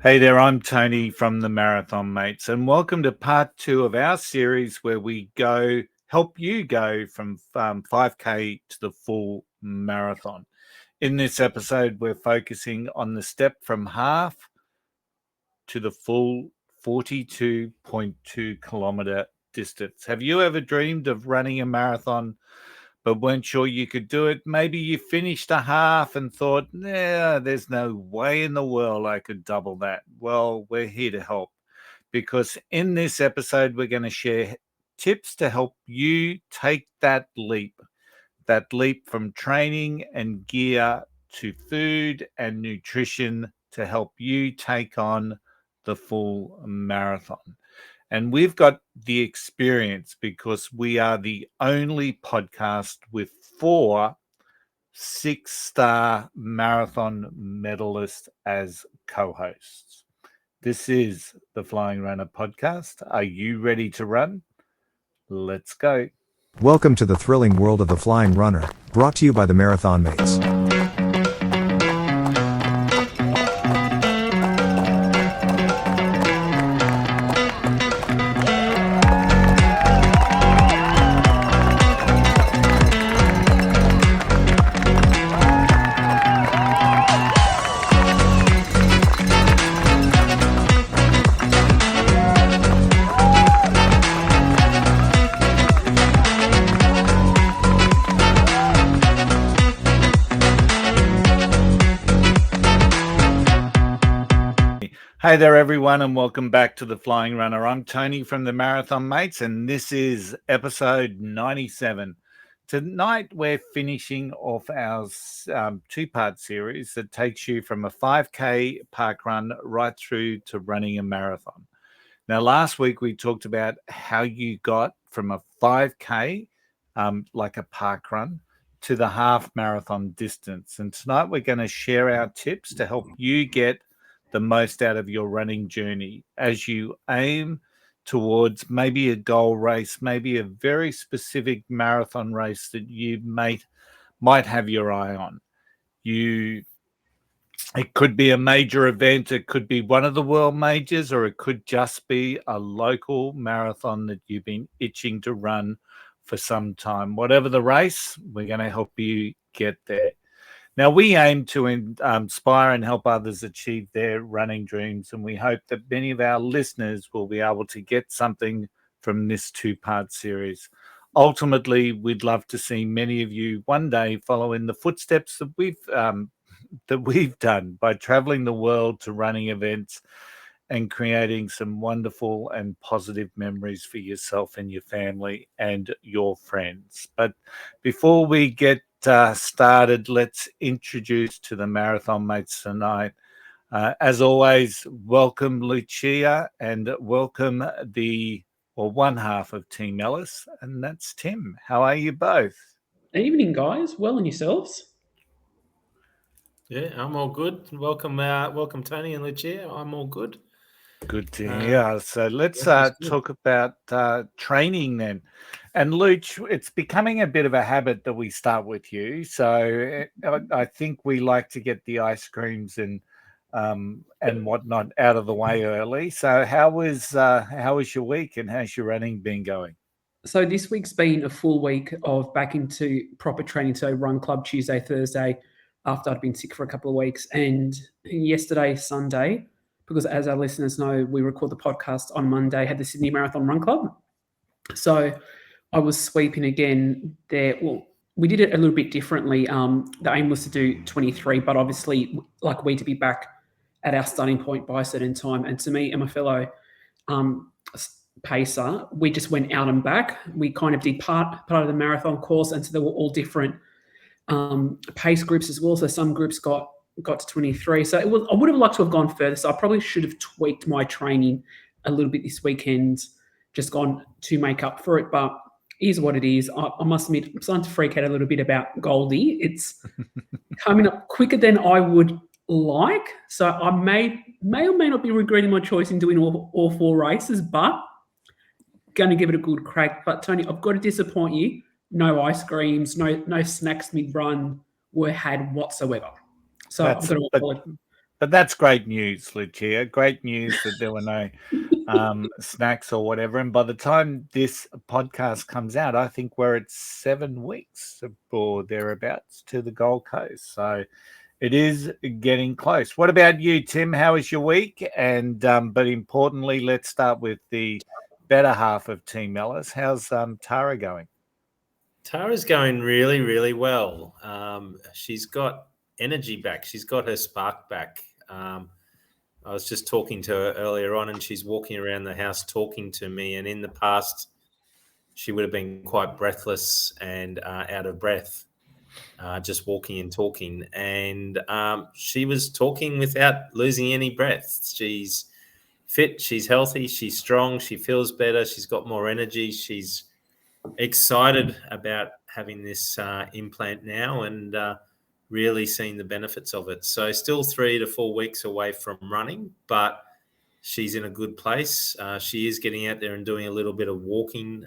Hey there, I'm Tony from the Marathon Mates, and welcome to part 2 of our series where we help you go from 5K to the full marathon. In this episode, we're focusing on the step from half to the full 42.2 kilometer distance. Have you ever dreamed of running a marathon but weren't sure you could do it? Maybe you finished a half and thought, nah, there's no way in the world I could double that. Well, we're here to help because in this episode, we're going to share tips to help you take that leap from training and gear to food and nutrition to help you take on the full marathon. And we've got the experience because we are the only podcast with 4 6-star marathon medalists as co-hosts. This is the Flying Runner podcast. Are you ready to run? Let's go. Welcome to the thrilling world of the Flying Runner, brought to you by the Marathon Mates. Hey there, everyone, and welcome back to the Flying Runner. I'm Tony from the Marathon Mates, and this is episode 97. Tonight, we're finishing off our two-part series that takes you from a 5K park run right through to running a marathon. Now, last week, we talked about how you got from a 5K, like a park run, to the half marathon distance. And tonight, we're going to share our tips to help you get the most out of your running journey as you aim towards maybe a goal race, maybe a very specific marathon race that you might have your eye on. It could be a major event, it could be one of the world majors, or it could just be a local marathon that you've been itching to run for some time. Whatever the race, we're going to help you get there. Now, we aim to inspire and help others achieve their running dreams, and we hope that many of our listeners will be able to get something from this two-part series. Ultimately, we'd love to see many of you one day follow in the footsteps that we've done by traveling the world to running events and creating some wonderful and positive memories for yourself and your family and your friends. But before we get started, let's introduce to the Marathon Mates tonight. As always, welcome Lucia and welcome one half of Team Ellis, and that's Tim. How are you both? Evening, guys. Well, and yourselves? Yeah, I'm all good. Welcome, Tony and Lucia. I'm all good. Good to hear. So let's talk about training then. And Luch, it's becoming a bit of a habit that we start with you. So I think we like to get the ice creams and whatnot out of the way early. So how was your week and how's your running been going? So this week's been a full week of back into proper training. So run club Tuesday, Thursday, after I'd been sick for a couple of weeks. And yesterday, Sunday, because as our listeners know, we record the podcast on Monday, had the Sydney Marathon Run Club. So I was sweeping again there. Well, we did it a little bit differently. The aim was to do 23, but obviously like we to be back at our starting point by a certain time. And to me and my fellow pacer, we just went out and back. We kind of did part of the marathon course, and so there were all different pace groups as well. So some groups got to 23. So I would have liked to have gone further. So I probably should have tweaked my training a little bit this weekend, just gone to make up for it. But here's what it is. I must admit, I'm starting to freak out a little bit about Goldie. It's coming up quicker than I would like. So I may or may not be regretting my choice in doing all 4 races, but going to give it a good crack. But Tony, I've got to disappoint you. No ice creams, no snacks mid-run were had whatsoever. So I'm going to But that's great news, Lucia. Great news that there were no snacks or whatever. And by the time this podcast comes out, I think we're at 7 weeks or thereabouts to the Gold Coast. So it is getting close. What about you, Tim? How was your week? And but importantly, let's start with the better half of Team Ellis. How's Tara going? Tara's going really, really well. She's got energy back. She's got her spark back. I was just talking to her earlier on, and she's walking around the house talking to me. And in the past, she would have been quite breathless and out of breath, just walking and talking. And she was talking without losing any breath. She's fit. She's healthy. She's strong. She feels better. She's got more energy. She's excited about having this implant now and really seeing the benefits of it. So still 3 to 4 weeks away from running, but she's in a good place. She is getting out there and doing a little bit of walking,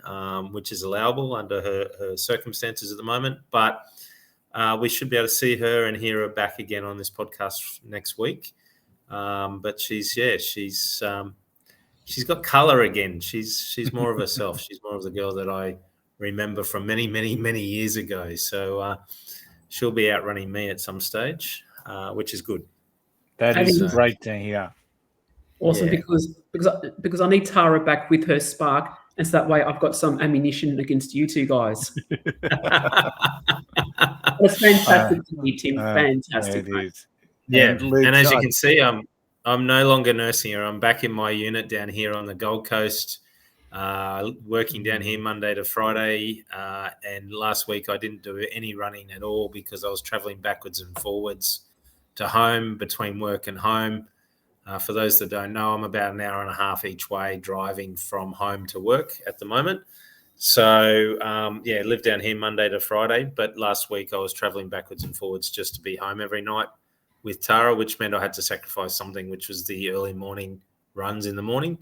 which is allowable under her circumstances at the moment. But we should be able to see her and hear her back again on this podcast next week. But she's got colour again. She's more of herself. She's more of the girl that I remember from many, many, many years ago. So she'll be out running me at some stage, which is good. That is great to hear. Awesome, yeah. because I need Tara back with her spark, and so that way I've got some ammunition against you two guys. It's fantastic to you, Tim. Fantastic. It is. Yeah, and as you can see, I'm no longer nursing her. I'm back in my unit down here on the Gold Coast, working down here Monday to Friday. And last week I didn't do any running at all because I was traveling backwards and forwards to home, between work and home. For those that don't know, I'm about an hour and a half each way driving from home to work at the moment. So, live down here Monday to Friday. But last week I was traveling backwards and forwards just to be home every night with Tara, which meant I had to sacrifice something, which was the early morning runs in the morning.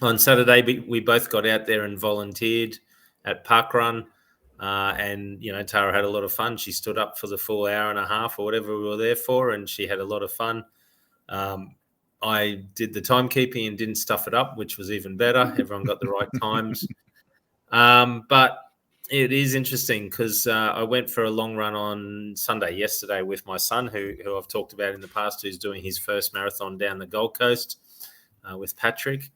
On Saturday, we both got out there and volunteered at Parkrun. And, Tara had a lot of fun. She stood up for the full hour and a half or whatever we were there for, and she had a lot of fun. I did the timekeeping and didn't stuff it up, which was even better. Everyone got the right times. But it is interesting because I went for a long run on Sunday yesterday with my son, who I've talked about in the past, who's doing his first marathon down the Gold Coast with Patrick.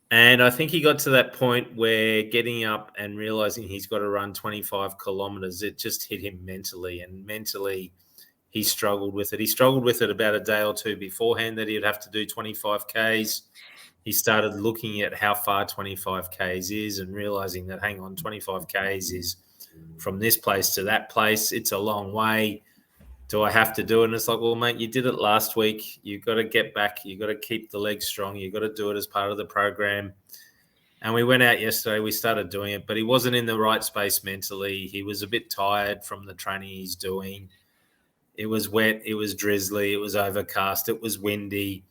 And I think he got to that point where getting up and realizing he's got to run 25 kilometers, it just hit him mentally. And mentally, he struggled with it. He struggled with it about a day or two beforehand that he'd have to do 25 Ks. He started looking at how far 25 Ks is and realizing that, hang on, 25 Ks is from this place to that place. It's a long way. Do I have to do it? And it's like, well, mate, you did it last week. You've got to get back. You've got to keep the legs strong. You've got to do it as part of the program. And we went out yesterday. We started doing it, but he wasn't in the right space mentally. He was a bit tired from the training he's doing. It was wet. It was drizzly. It was overcast. It was windy.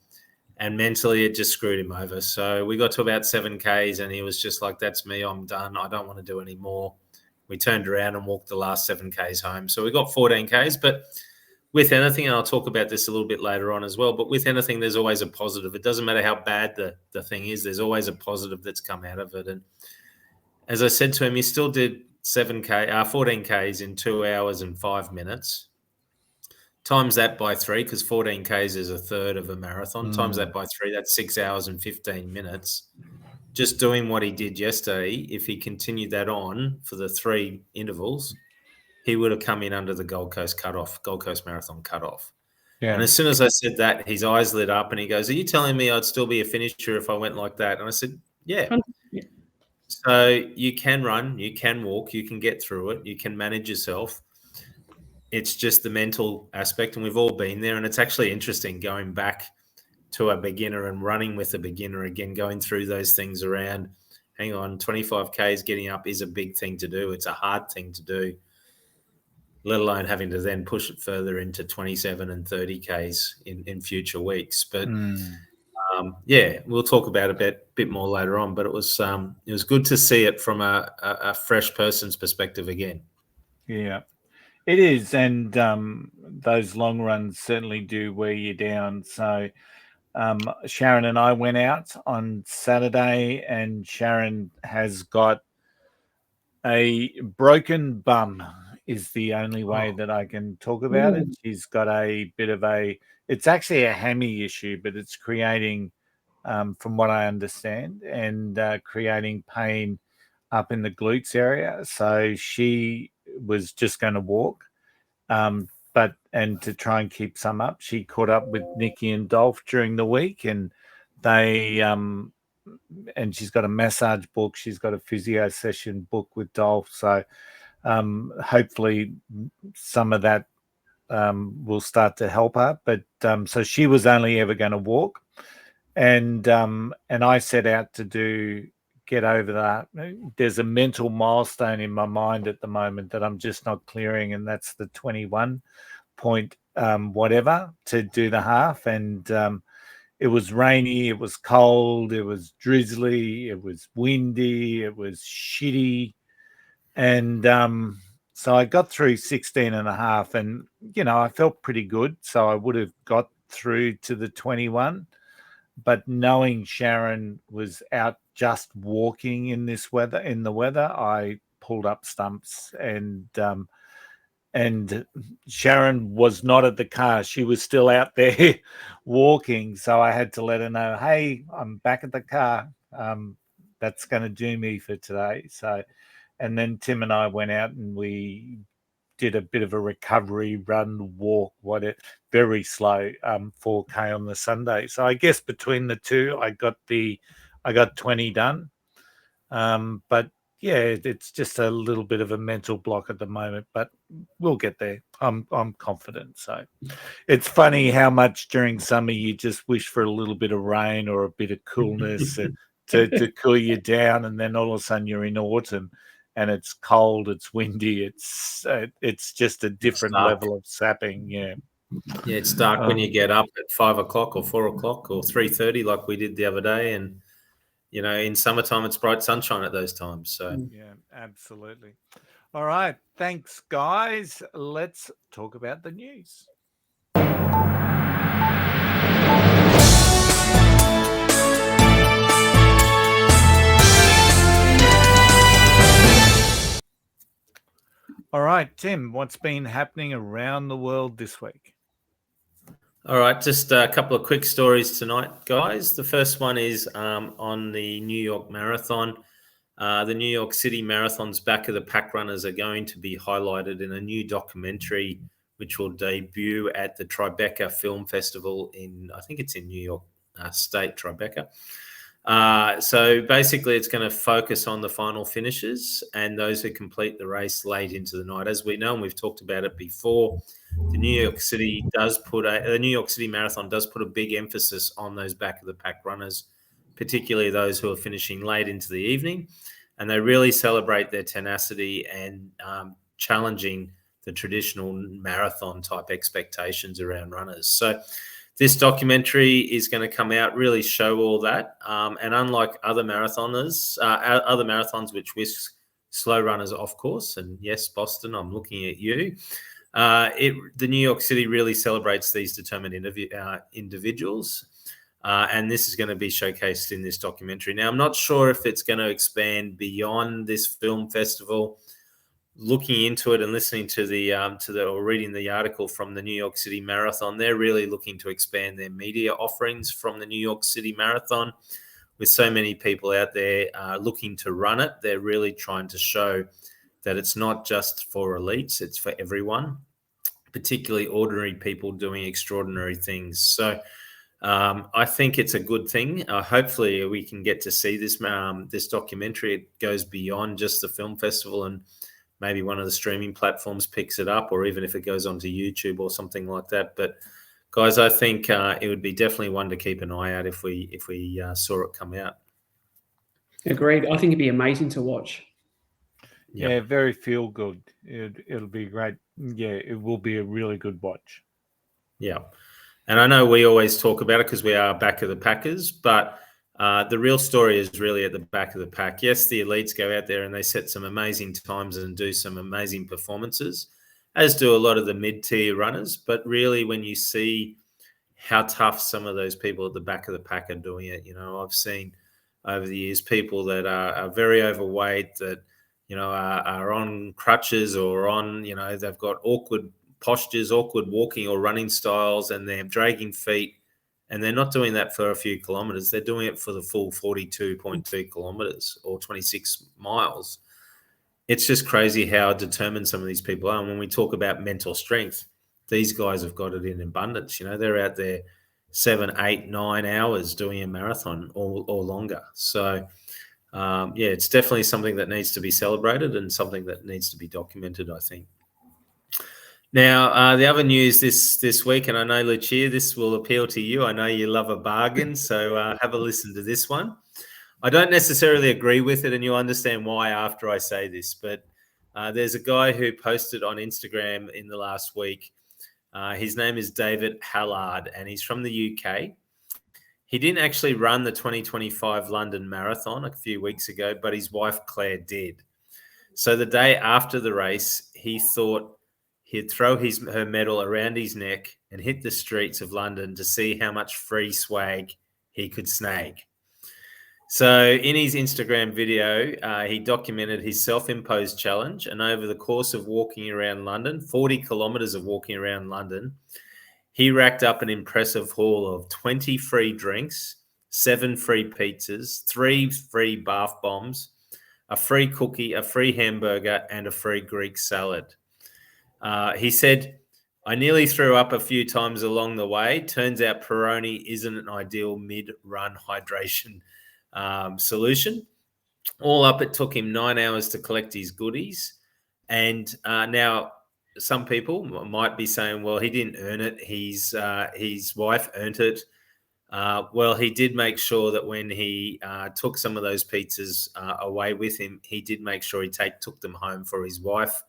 And mentally, it just screwed him over. So we got to about 7 Ks, and he was just like, that's me. I'm done. I don't want to do any more. We turned around and walked the last 7 Ks home. So we got 14 Ks. But with anything, and I'll talk about this a little bit later on as well, but with anything, there's always a positive. It doesn't matter how bad the thing is. There's always a positive that's come out of it. And as I said to him, he still did 14 Ks in 2 hours and 5 minutes. Times that by 3, because 14 Ks is a third of a marathon. Times that by 3, that's 6 hours and 15 minutes. Just doing what he did yesterday, if he continued that on for the 3 intervals, he would have come in under the Gold Coast Marathon cutoff. Yeah. And as soon as I said that, his eyes lit up and he goes, are you telling me I'd still be a finisher if I went like that? And I said, yeah. So you can run, you can walk, you can get through it, you can manage yourself. It's just the mental aspect, and we've all been there. And it's actually interesting going back to a beginner and running with a beginner again, going through those things around, hang on, 25 Ks getting up is a big thing to do. It's a hard thing to do, let alone having to then push it further into 27 and 30 Ks in future weeks. But we'll talk about it a bit more later on. But it was good to see it from a fresh person's perspective again. Yeah. It is, and those long runs certainly do wear you down. So Sharon and I went out on Saturday, and Sharon has got a broken bum is the only way that I can talk about it. She's got a bit of it's actually a hammy issue, but it's creating, from what I understand, and creating pain up in the glutes area. So she was just going to walk. And to try and keep some up, she caught up with Nikki and Dolph during the week, and they and she's got a massage book, she's got a physio session book with Dolph. So hopefully some of that will start to help her. But so she was only ever going to walk, and I set out to get over that. There's a mental milestone in my mind at the moment that I'm just not clearing, and that's the 21 point whatever to do the half. And it was rainy, it was cold, it was drizzly, it was windy, it was shitty. And so I got through 16 and a half, and, I felt pretty good. So I would have got through to the 21. But knowing Sharon was out just walking in the weather, I pulled up stumps, and Sharon was not at the car. She was still out there walking. So I had to let her know, hey, I'm back at the car. That's going to do me for today. So, and then Tim and I went out and we did a bit of a recovery run, walk, very slow, 4K on the Sunday. So I guess between the two, I got 20 done. But yeah, it's just a little bit of a mental block at the moment, but we'll get there. I'm confident. So it's funny how much during summer you just wish for a little bit of rain or a bit of coolness to cool you down, and then all of a sudden you're in autumn and it's cold, it's windy, it's just a different level of sapping. Yeah. Yeah, it's dark when you get up at 5 o'clock or 4 o'clock or 3:30, like we did the other day, and in summertime, it's bright sunshine at those times. So yeah, absolutely. All right. Thanks, guys. Let's talk about the news. All right, Tim, what's been happening around the world this week? All right, just a couple of quick stories tonight, guys. The first one is on the New York Marathon. The New York City Marathon's Back of the Pack runners are going to be highlighted in a new documentary, which will debut at the Tribeca Film Festival I think it's in New York State, Tribeca. So basically, it's going to focus on the final finishes and those who complete the race late into the night. As we know, and we've talked about it before, the New York City Marathon does put a big emphasis on those back of the pack runners, particularly those who are finishing late into the evening, and they really celebrate their tenacity and challenging the traditional marathon type expectations around runners. So this documentary is going to come out, really show all that. And unlike other marathons which whisk slow runners off course, and yes, Boston, I'm looking at you, the New York City really celebrates these determined individuals. And this is going to be showcased in this documentary. Now, I'm not sure if it's going to expand beyond this film festival. Looking into it and listening to or reading the article from the New York City Marathon, they're really looking to expand their media offerings from the New York City Marathon. With so many people out there looking to run it, they're really trying to show that it's not just for elites, it's for everyone, particularly ordinary people doing extraordinary things. So I think it's a good thing. Hopefully we can get to see this documentary. It goes beyond just the film festival, and maybe one of the streaming platforms picks it up, or even if it goes onto YouTube or something like that. But guys, I think it would be definitely one to keep an eye out if we saw it come out. Agreed. I think it'd be amazing to watch. Yep. Yeah, very feel good. It'll be great. Yeah, it will be a really good watch. Yeah. And I know we always talk about it because we are back of the packers, but the real story is really at the back of the pack. Yes, the elites go out there and they set some amazing times and do some amazing performances. as do a lot of the mid-tier runners. But really, when you see how tough some of those people at the back of the pack are doing it, I've seen over the years people that are very overweight, that are on crutches or on, they've got awkward postures, awkward walking or running styles, and they're dragging feet, and they're not doing that for a few kilometers. They're doing it for the full 42.2 kilometers or 26 miles. It's just crazy how determined some of these people are. And when we talk about mental strength, these guys have got it in abundance. They're out there 7, 8, 9 hours doing a marathon or longer. So, it's definitely something that needs to be celebrated and something that needs to be documented, I think. Now, the other news this week, and I know, Lucia, this will appeal to you. I know you love a bargain, so have a listen to this one. I don't necessarily agree with it, and you'll understand why after I say this, but there's a guy who posted on Instagram in the last week. His name is David Hallard, and he's from the UK. He didn't actually run the 2025 London Marathon a few weeks ago, but his wife, Claire, did. So the day after the race, he thought he'd throw her medal around his neck and hit the streets of London to see how much free swag he could snag. So in his Instagram video, he documented his self-imposed challenge, and over the course of walking around London, 40 kilometres of walking around London, he racked up an impressive haul of 20 free drinks, 7 free pizzas, 3 free bath bombs, a free cookie, a free hamburger, and a free Greek salad. He said, "I nearly threw up a few times along the way. Turns out Peroni isn't an ideal mid-run hydration solution. All up, it took him 9 hours to collect his goodies." And now some people might be saying, well, he didn't earn it. His wife earned it. Well, he did make sure that when he took some of those pizzas away with him, he did make sure he took them home for his wife,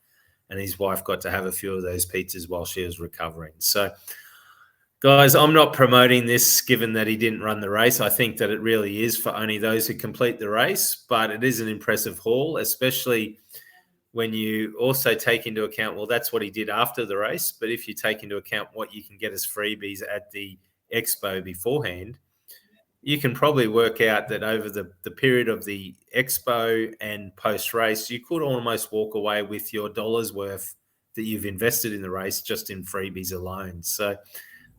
and his wife got to have a few of those pizzas while she was recovering. So, guys, I'm not promoting this given that he didn't run the race. I think that it really is for only those who complete the race, but it is an impressive haul, especially when you also take into account, well, that's what he did after the race. But if you take into account what you can get as freebies at the expo beforehand, you can probably work out that over the period of the expo and post-race, you could almost walk away with your dollars worth that you've invested in the race just in freebies alone. So,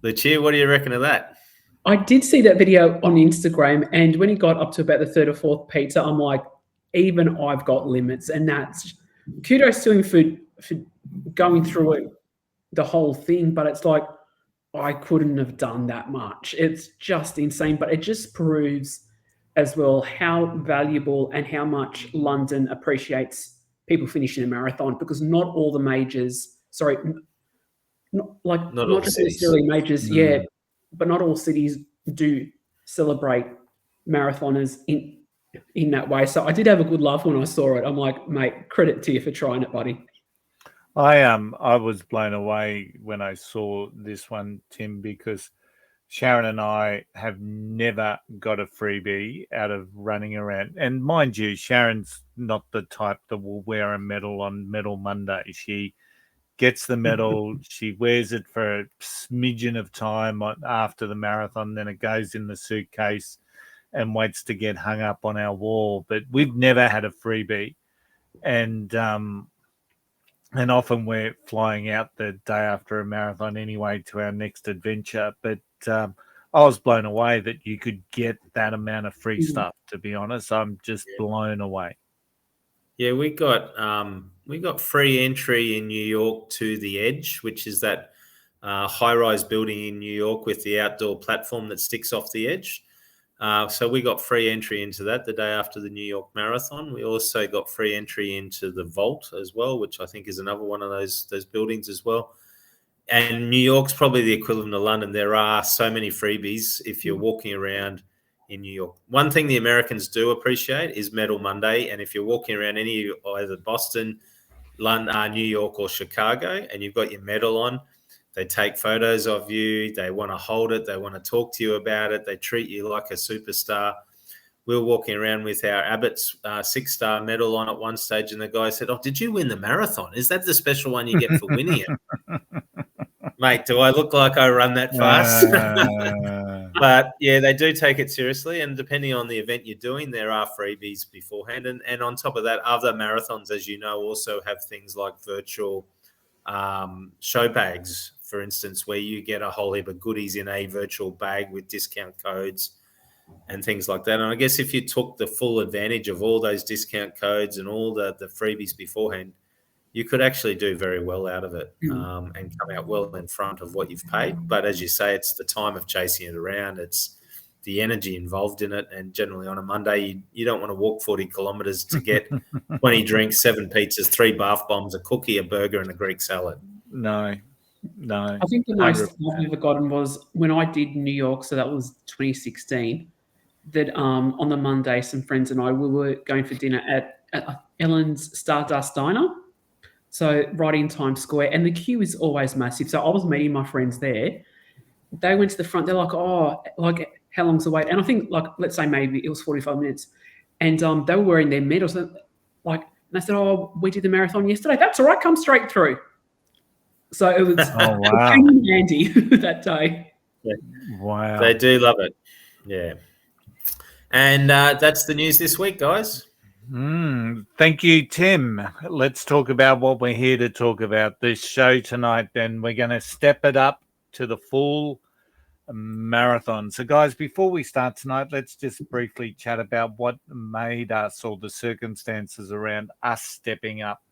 Lucia, what do you reckon of that? I did see that video on Instagram, and when he got up to about the 3rd or 4th pizza, I'm like, even I've got limits. And that's kudos to him for going through it, the whole thing, but it's like, I couldn't have done that much. It's just insane, but it just proves as well how valuable and how much London appreciates people finishing a marathon, because not all the majors, not just necessarily majors, but not all cities do celebrate marathoners in that way. So I did have a good laugh when I saw it. I'm like, mate, credit to you for trying it, buddy. I was blown away when I saw this one, Tim, because Sharon and I have never got a freebie out of running around. And mind you, Sharon's not the type that will wear a medal on Medal Monday. She gets the medal, she wears it for a smidgen of time after the marathon, then it goes in the suitcase and waits to get hung up on our wall. But we've never had a freebie. And often we're flying out the day after a marathon anyway to our next adventure. But I was blown away that you could get that amount of free stuff, to be honest. I'm just blown away. Yeah, we got free entry in New York to the Edge, which is that high-rise building in New York with the outdoor platform that sticks off the edge. So we got free entry into that the day after the New York Marathon. We also got free entry into the Vault as well, which I think is another one of those buildings as well. And New York's probably the equivalent of London. There are so many freebies if you're walking around in New York. One thing the Americans do appreciate is Medal Monday. And if you're walking around either Boston, London, New York or Chicago, and you've got your medal on, they take photos of you. They want to hold it. They want to talk to you about it. They treat you like a superstar. we were walking around with our Abbott's 6-star medal on at one stage, and the guy said, "Oh, did you win the marathon? Is that the special one you get for winning it?" Mate, do I look like I run that fast? But yeah, they do take it seriously, and depending on the event you're doing, there are freebies beforehand. And on top of that, other marathons, as you know, also have things like virtual show bags, for instance, where you get a whole heap of goodies in a virtual bag with discount codes and things like that. And I guess if you took the full advantage of all those discount codes and all the freebies beforehand, you could actually do very well out of it and come out well in front of what you've paid. But as you say, it's the time of chasing it around. It's the energy involved in it. And generally on a Monday, you don't want to walk 40 kilometres to get 20 drinks, 7 pizzas, 3 bath bombs, a cookie, a burger, and a Greek salad. No. I think the most I've ever gotten was when I did New York, so that was 2016, that on the Monday, some friends and I, we were going for dinner at Ellen's Stardust Diner. So right in Times Square, and the queue is always massive. So I was meeting my friends there. They went to the front. They're like, "Oh, like how long's the wait?" And I think, like, let's say maybe it was 45 minutes, and they were wearing their medals. Like, and they said, "Oh, we did the marathon yesterday." That's all right. Come straight through. So it was handy that day. Yeah. Wow, they do love it. Yeah, and that's the news this week, guys. Thank you, Tim. Let's talk about what we're here to talk about this show tonight. Then we're going to step it up to the full marathon. So, guys, before we start tonight, let's just briefly chat about what made us, or the circumstances around us stepping up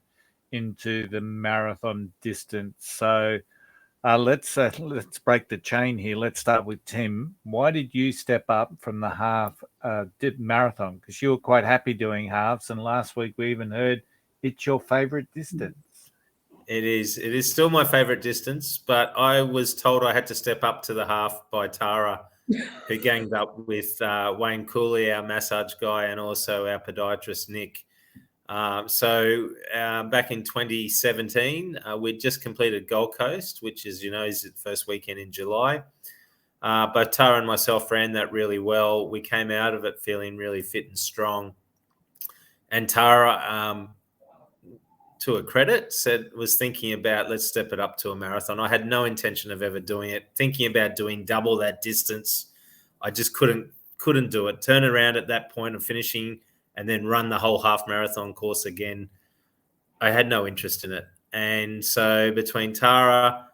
into the marathon distance. So let's break the chain here. Let's start with Tim. Why did you step up from the half marathon? Because you were quite happy doing halves, and last week we even heard it's your favourite distance. It is. It is still my favourite distance, but I was told I had to step up to the half by Tara, who ganged up with Wayne Cooley, our massage guy, and also our podiatrist, Nick. So back in 2017, we'd just completed Gold Coast, which, as you know, is the first weekend in July. Both Tara and myself ran that really well. We came out of it feeling really fit and strong. And Tara, to her credit, was thinking about, let's step it up to a marathon. I had no intention of ever doing it. Thinking about doing double that distance, I just couldn't do it. Turn around at that point of finishing and then run the whole half marathon course again, I had no interest in it. And so between Tara,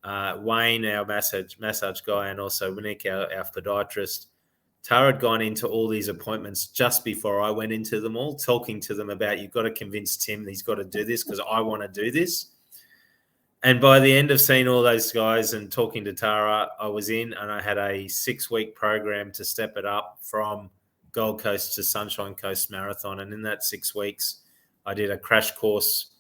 Wayne, our massage guy, and also Nick, our podiatrist, Tara had gone into all these appointments just before I went into them all, talking to them about, you've got to convince Tim that he's got to do this because I want to do this. And by the end of seeing all those guys and talking to Tara, I was in, and I had a 6-week program to step it up from Gold Coast to Sunshine Coast Marathon. And in that 6 weeks, I did a crash course,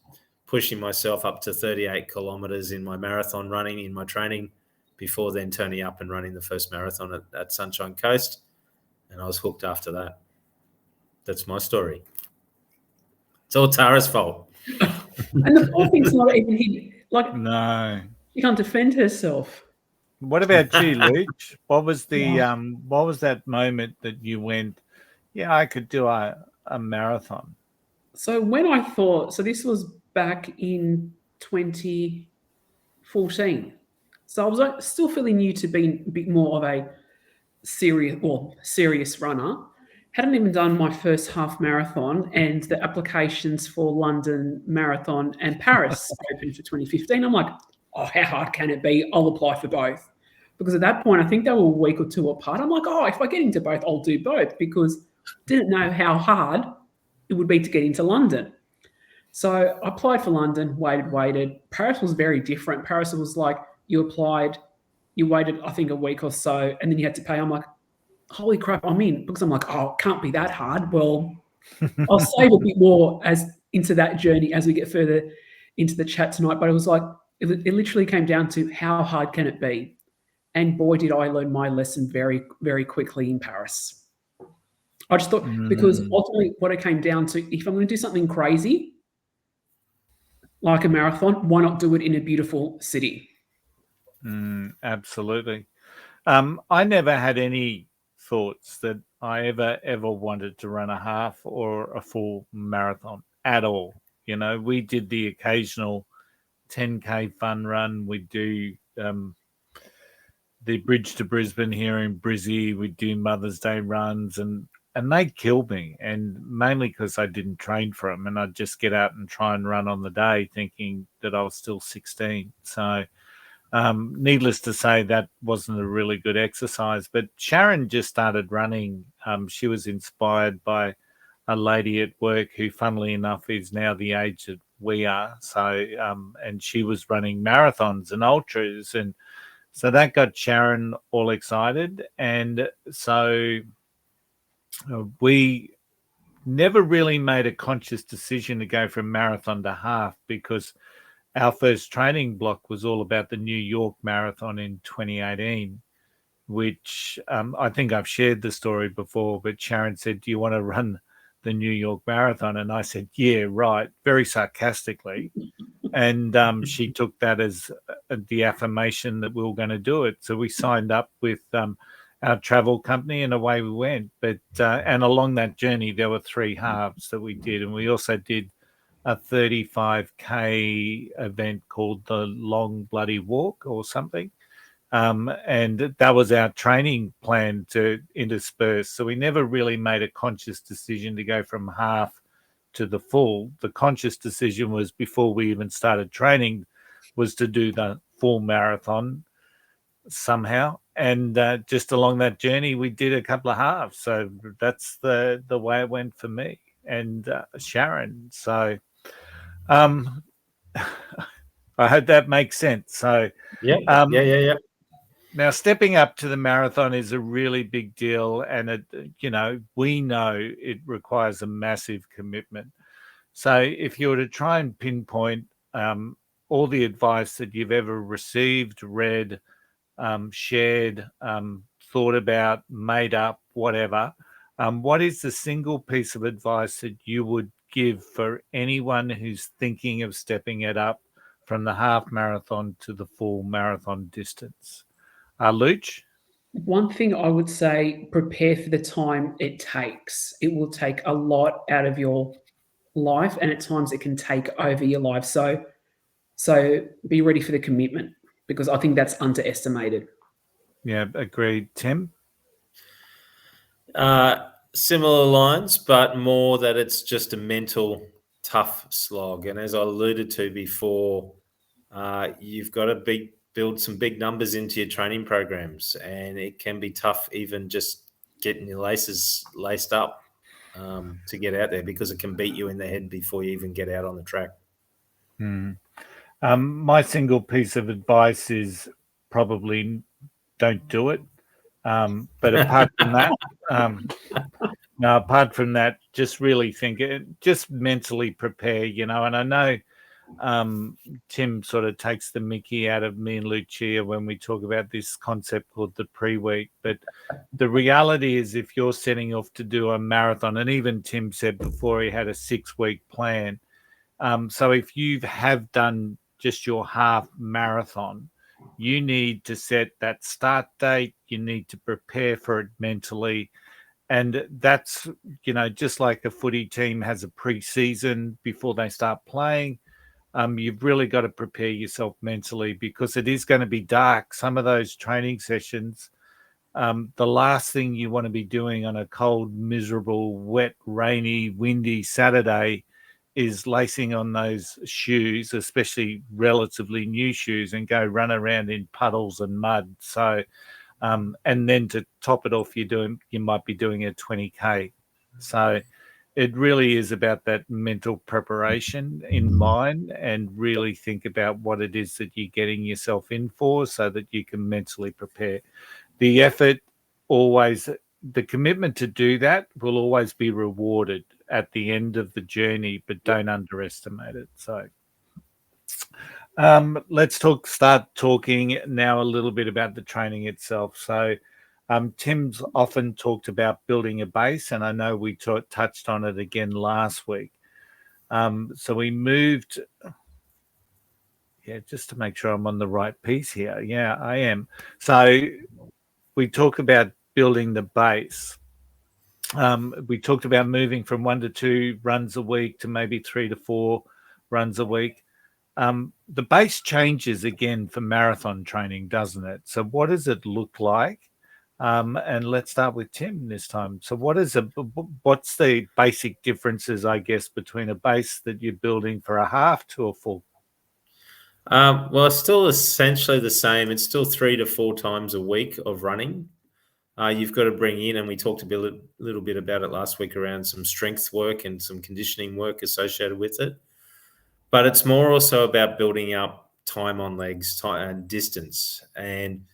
pushing myself up to 38 kilometres in my marathon running, in my training, before then turning up and running the first marathon at Sunshine Coast. And I was hooked after that. That's my story. It's all Tara's fault. And the poor thing's not even no. She can't defend herself. What about you, Luch? What was the what was that moment that you went, yeah, I could do a marathon? So when I thought, so this was back in 2014. So I was still feeling new to being a bit more of a serious runner. Hadn't even done my first half marathon, and the applications for London Marathon and Paris opened for 2015. I'm like, oh, how hard can it be? I'll apply for both. Because at that point, I think they were a week or two apart. I'm like, oh, if I get into both, I'll do both, because didn't know how hard it would be to get into London. So I applied for London, waited. Paris was very different. Paris was like, you applied, you waited, I think, a week or so, and then you had to pay. I'm like, holy crap, I'm in. Because I'm like, oh, it can't be that hard. Well, I'll save a bit more into that journey as we get further into the chat tonight. But it was like, it literally came down to how hard can it be? And boy, did I learn my lesson very, very quickly in Paris. I just thought, because ultimately what it came down to, if I'm going to do something crazy, like a marathon, why not do it in a beautiful city? Absolutely. I never had any thoughts that I ever wanted to run a half or a full marathon at all. You know, we did the occasional 10K fun run. We do the Bridge to Brisbane here in Brizzy. We do Mother's Day runs, and they killed me, and mainly because I didn't train for them, and I'd just get out and try and run on the day thinking that I was still 16. So needless to say, that wasn't a really good exercise. But Sharon just started running. She was inspired by a lady at work who, funnily enough, is now the age that we are. So, and she was running marathons and ultras, and so that got Sharon all excited. And so we never really made a conscious decision to go from marathon to half, because our first training block was all about the New York Marathon in 2018, which I think I've shared the story before, but Sharon said, "Do you want to run the New York Marathon?" And I said, "Yeah, right," very sarcastically. And she took that as the affirmation that we were going to do it. So we signed up with our travel company, and away we went. But and along that journey, there were 3 halves that we did. And we also did a 35K event called the Long Bloody Walk or something. And that was our training plan to intersperse. So we never really made a conscious decision to go from half to the full. The conscious decision was, before we even started training, was to do the full marathon somehow. And just along that journey, we did a couple of halves. So that's the way it went for me and Sharon. So I hope that makes sense. So yeah. Now, stepping up to the marathon is a really big deal, and we know it requires a massive commitment. So, if you were to try and pinpoint all the advice that you've ever received, read, shared, thought about, made up, whatever, what is the single piece of advice that you would give for anyone who's thinking of stepping it up from the half marathon to the full marathon distance? Luch? One thing I would say, prepare for the time it takes. It will take a lot out of your life, and at times it can take over your life. So be ready for the commitment, because I think that's underestimated. Yeah, agreed. Tim? Similar lines, but more that it's just a mental tough slog. And as I alluded to before, you've got to build some big numbers into your training programs, and it can be tough even just getting your laces laced up to get out there, because it can beat you in the head before you even get out on the track. My single piece of advice is probably don't do it. But apart from that, just really think it, just mentally prepare, and I know Tim sort of takes the mickey out of me and Lucia when we talk about this concept called the pre-week. But the reality is, if you're setting off to do a marathon, and even Tim said before he had a 6-week plan. So if you have done just your half marathon, you need to set that start date. You need to prepare for it mentally. And that's, just like a footy team has a pre-season before they start playing. You've really got to prepare yourself mentally, because it is going to be dark. Some of those training sessions, the last thing you want to be doing on a cold, miserable, wet, rainy, windy Saturday is lacing on those shoes, especially relatively new shoes, and go run around in puddles and mud. So, and then to top it off, you might be doing a 20K. So it really is about that mental preparation in mind, and really think about what it is that you're getting yourself in for, so that you can mentally prepare. The effort always, the commitment to do that will always be rewarded at the end of the journey, but don't underestimate it. So let's start talking now a little bit about the training itself. So Tim's often talked about building a base, and I know we touched on it again last week. So we moved, just to make sure I'm on the right piece here. Yeah, I am. So we talk about building the base. We talked about moving from 1 to 2 runs a week to maybe 3 to 4 runs a week. The base changes again for marathon training, doesn't it? So what does it look like? And let's start with Tim this time. So what's the basic differences, I guess, between a base that you're building for a half to a full? Well, it's still essentially the same. It's still 3 to 4 times a week of running. You've got to bring in, and we talked a little bit about it last week around some strength work and some conditioning work associated with it. But it's more also about building up time on legs and distance. And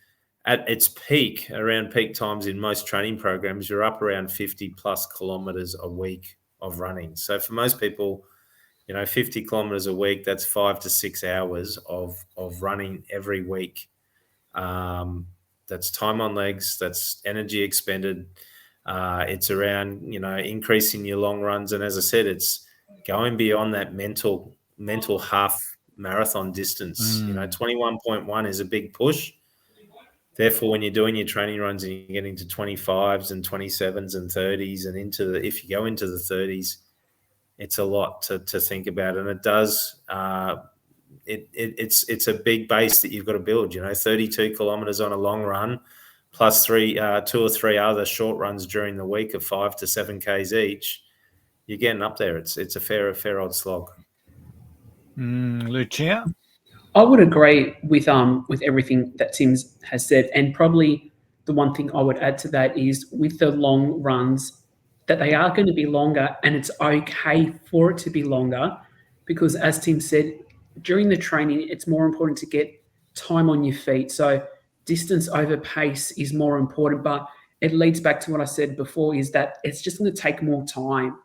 at its peak, around peak times in most training programs, you're up around 50 plus kilometers a week of running. So for most people, 50 kilometers a week, that's 5 to 6 hours of running every week. That's time on legs, that's energy expended. It's around, increasing your long runs. And as I said, it's going beyond that mental half marathon distance. 21.1 is a big push. Therefore, when you're doing your training runs and you're getting to 25s and 27s and 30s and if you go into the 30s, it's a lot to think about. And it does, it's a big base that you've got to build, 32 kilometers on a long run, plus 2 or 3 other short runs during the week of 5 to 7 Ks each. You're getting up there. It's a fair old slog. Lucia? I would agree with everything that Tim has said, and probably the one thing I would add to that is with the long runs that they are going to be longer, and it's okay for it to be longer because, as Tim said, during the training it's more important to get time on your feet. So distance over pace is more important, but it leads back to what I said before, is that it's just going to take more time.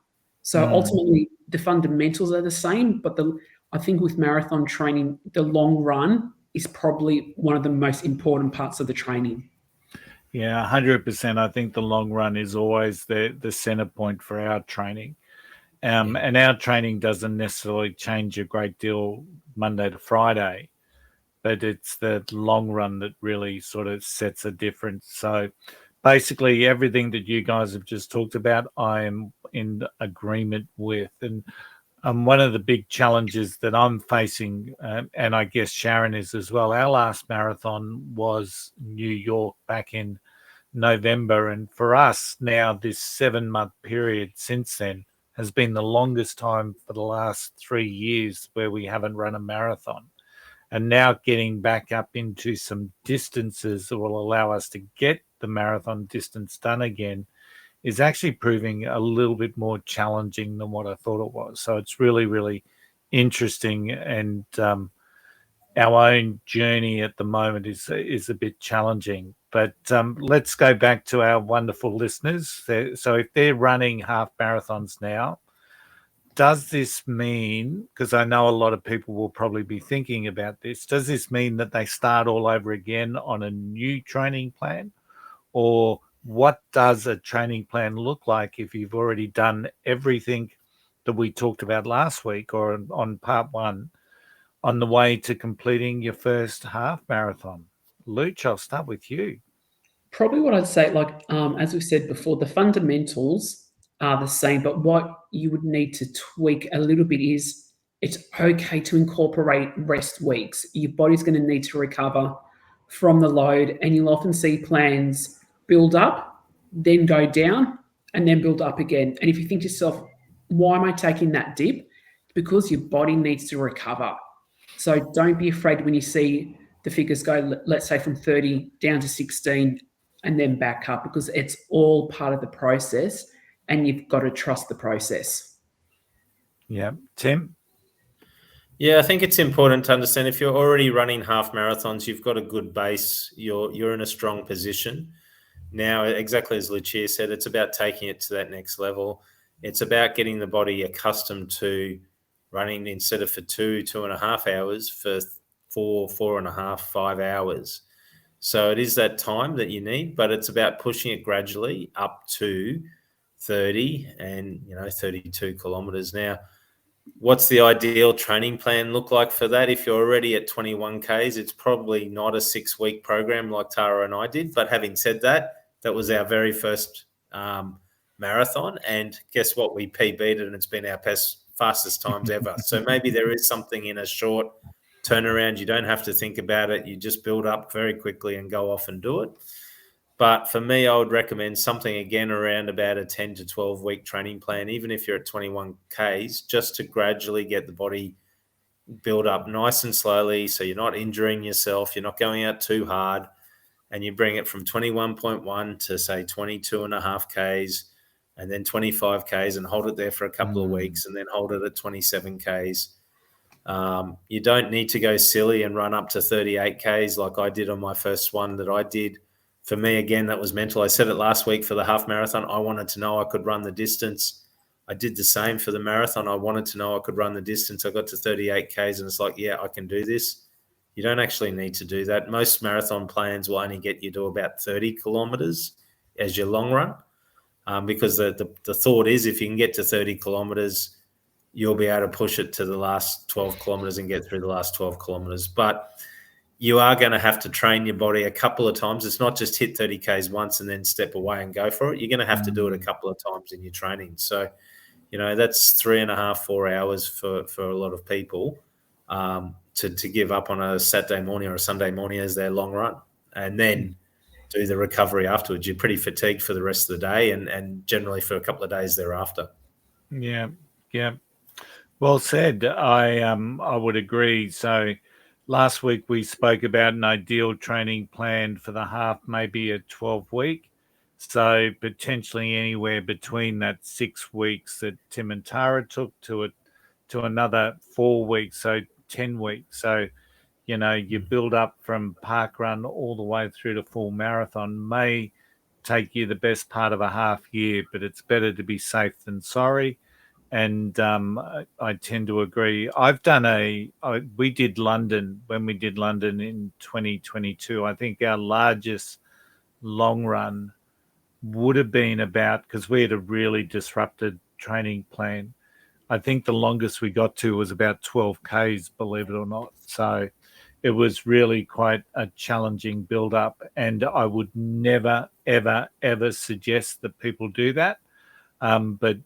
So ultimately the fundamentals are the same, but I think with marathon training, the long run is probably one of the most important parts of the training. Yeah, 100%. I think the long run is always the center point for our training. And our training doesn't necessarily change a great deal Monday to Friday, but it's the long run that really sort of sets a difference. So basically everything that you guys have just talked about, I am in agreement with. And one of the big challenges that I'm facing, and I guess Sharon is as well, our last marathon was New York back in November. And for us now, this 7-month period since then has been the longest time for the last 3 years where we haven't run a marathon. And now getting back up into some distances that will allow us to get the marathon distance done again is actually proving a little bit more challenging than what I thought it was. So it's really, really interesting. And our own journey at the moment is a bit challenging. But let's go back to our wonderful listeners. So if they're running half marathons now, does this mean, because I know a lot of people will probably be thinking about this, does this mean that they start all over again on a new training plan? Or what does a training plan look like if you've already done everything that we talked about last week or on part 1 on the way to completing your first half marathon? Luch, I'll start with you. Probably what I'd say, as we said before, the fundamentals are the same, but what you would need to tweak a little bit is it's okay to incorporate rest weeks. Your body's going to need to recover from the load, and you'll often see plans build up, then go down, and then build up again. And if you think to yourself, why am I taking that dip? It's because your body needs to recover. So don't be afraid when you see the figures go, let's say from 30 down to 16 and then back up, because it's all part of the process and you've got to trust the process. Yeah. Tim? Yeah, I think it's important to understand if you're already running half marathons, you've got a good base, you're in a strong position. Now, exactly as Lucia said, it's about taking it to that next level. It's about getting the body accustomed to running instead of for 2.5 hours, for 4.5, 5 hours. So it is that time that you need, but it's about pushing it gradually up to 30 and 32 kilometers. Now, what's the ideal training plan look like for that? If you're already at 21 Ks, it's probably not a 6-week program like Tara and I did. But having said that, That was our very first marathon, and guess what? We PB'd it, and it's been our fastest times ever. So maybe there is something in a short turnaround. You don't have to think about it. You just build up very quickly and go off and do it. But for me, I would recommend something again around about a 10 to 12 week training plan, even if you're at 21 Ks, just to gradually get the body build up nice and slowly, so you're not injuring yourself, you're not going out too hard, and you bring it from 21.1 to say 22.5 Ks, and then 25 Ks, and hold it there for a couple of weeks, and then hold it at 27 Ks. You don't need to go silly and run up to 38 Ks like I did on my first one that I did. For me, again, that was mental. I said it last week for the half marathon. I wanted to know I could run the distance. I did the same for the marathon. I wanted to know I could run the distance. I got to 38 Ks and it's like, yeah, I can do this. You don't actually need to do that. Most marathon plans will only get you to about 30 kilometers as your long run, because the thought is if you can get to 30 kilometers, you'll be able to push it to the last 12 kilometers and get through the last 12 kilometers. But you are going to have to train your body a couple of times. It's not just hit 30 Ks once and then step away and go for it. You're going to have to do it a couple of times in your training. So, that's 3.5, 4 hours for a lot of people to give up on a Saturday morning or a Sunday morning as their long run, and then do the recovery afterwards. You're pretty fatigued for the rest of the day and generally for a couple of days thereafter. Yeah. Well said. I would agree. So last week we spoke about an ideal training plan for the half, maybe a 12-week. So potentially anywhere between that 6 weeks that Tim and Tara took to another 4 weeks, so 10 weeks. So, you build up from park run all the way through to full marathon. May take you the best part of a half year, but it's better to be safe than sorry. And I tend to agree. We did London when we did London in 2022. I think our largest long run would have been because we had a really disrupted training plan. I think the longest we got to was about 12 Ks, believe it or not. So it was really quite a challenging build up. And I would never, ever, ever suggest that people do that. But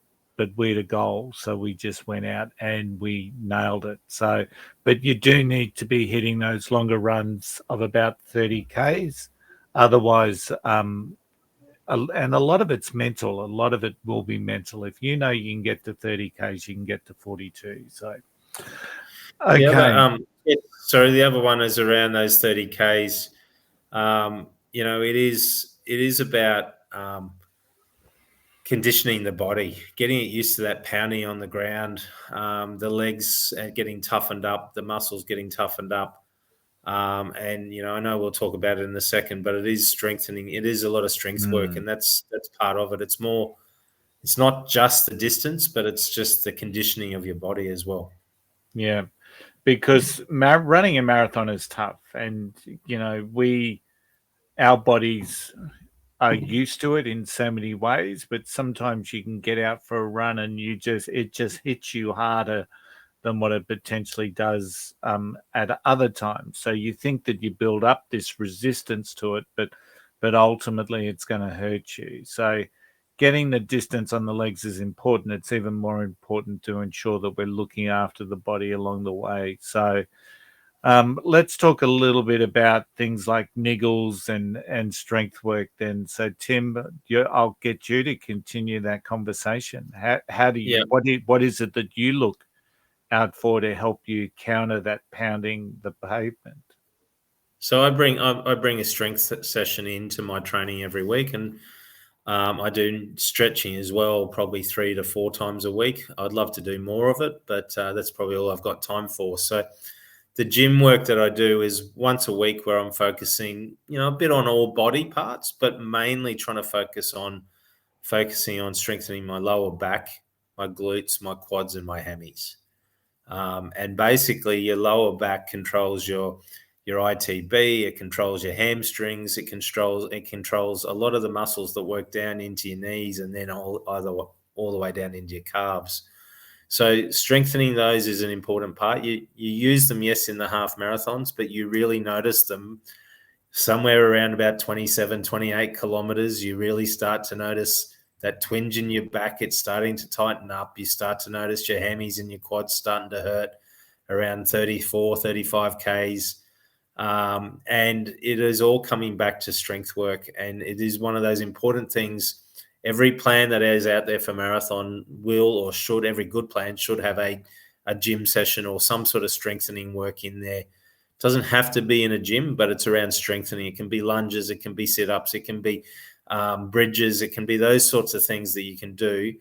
we had a goal, so we just went out and we nailed it. So, but you do need to be hitting those longer runs of about 30 Ks. Otherwise, and a lot of it's mental. A lot of it will be mental. If you know you can get to 30 Ks, you can get to 42. So, okay. The other one is around those 30 Ks. It is about conditioning the body, getting it used to that pounding on the ground, the legs getting toughened up, the muscles getting toughened up. And I know we'll talk about it in a second, but it is strengthening. It is a lot of strength work, and that's part of it. It's not just the distance, but it's just the conditioning of your body as well. Yeah, because running a marathon is tough, and our bodies are used to it in so many ways, but sometimes you can get out for a run and it just hits you harder than what it potentially does at other times. So you think that you build up this resistance to it, but ultimately it's going to hurt you. So getting the distance on the legs is important. It's even more important to ensure that we're looking after the body along the way. So let's talk a little bit about things like niggles and strength work then. So Tim, I'll get you to continue that conversation. How do you, what is it that you look out for to help you counter that pounding the pavement? So I bring a strength session into my training every week, and I do stretching as well, probably 3 to 4 times a week. I'd love to do more of it, but that's probably all I've got time for. So the gym work that I do is once a week where I'm focusing, a bit on all body parts, but mainly trying to focusing on strengthening my lower back, my glutes, my quads, and my hammies. And basically your lower back controls your ITB, it controls your hamstrings, it controls a lot of the muscles that work down into your knees and then all the way down into your calves. So strengthening those is an important part. You use them, yes, in the half marathons, but you really notice them somewhere around about 27, 28 kilometers, you really start to notice that twinge in your back. It's starting to tighten up. You start to notice your hammies and your quads starting to hurt around 34, 35 Ks. And it is all coming back to strength work. And it is one of those important things. Every plan that is out there for marathon will or should, every good plan should have a gym session or some sort of strengthening work in there. It doesn't have to be in a gym, but it's around strengthening. It can be lunges, it can be sit-ups, it can be bridges, it can be those sorts of things that you can do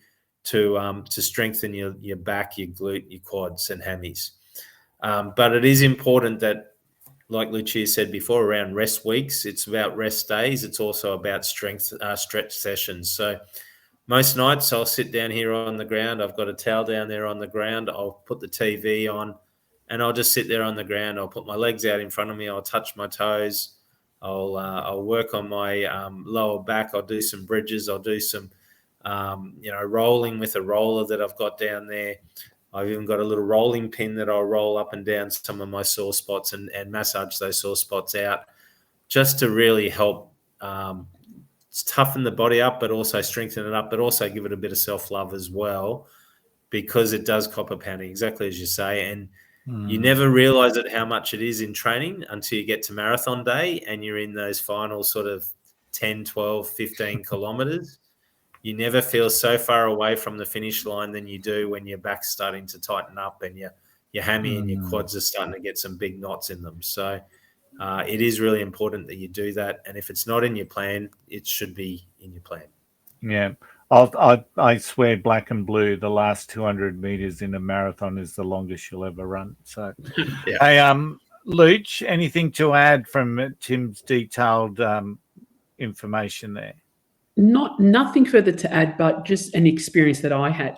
to strengthen your back, your glute, your quads and hammies. But it is important that, like Lucia said before, around rest weeks, it's about rest days. It's also about stretch sessions. So most nights I'll sit down here on the ground. I've got a towel down there on the ground. I'll put the TV on and I'll just sit there on the ground. I'll put my legs out in front of me. I'll touch my toes. I'll work on my lower back. I'll do some bridges. I'll do some, rolling with a roller that I've got down there. I've even got a little rolling pin that I'll roll up and down some of my sore spots and massage those sore spots out just to really help toughen the body up, but also strengthen it up, but also give it a bit of self-love as well, because it does copper pounding, exactly as you say. And you never realize how much it is in training until you get to marathon day and you're in those final sort of 10, 12, 15 kilometers. You never feel so far away from the finish line than you do when your back's starting to tighten up and your hammy and your quads are starting to get some big knots in them. So it is really important that you do that. And if it's not in your plan, it should be in your plan. Yeah. I swear black and blue, the last 200 meters in a marathon is the longest you'll ever run. So, Yeah. Hey, Luch, anything to add from Tim's detailed information there? Nothing further to add, but just an experience that I had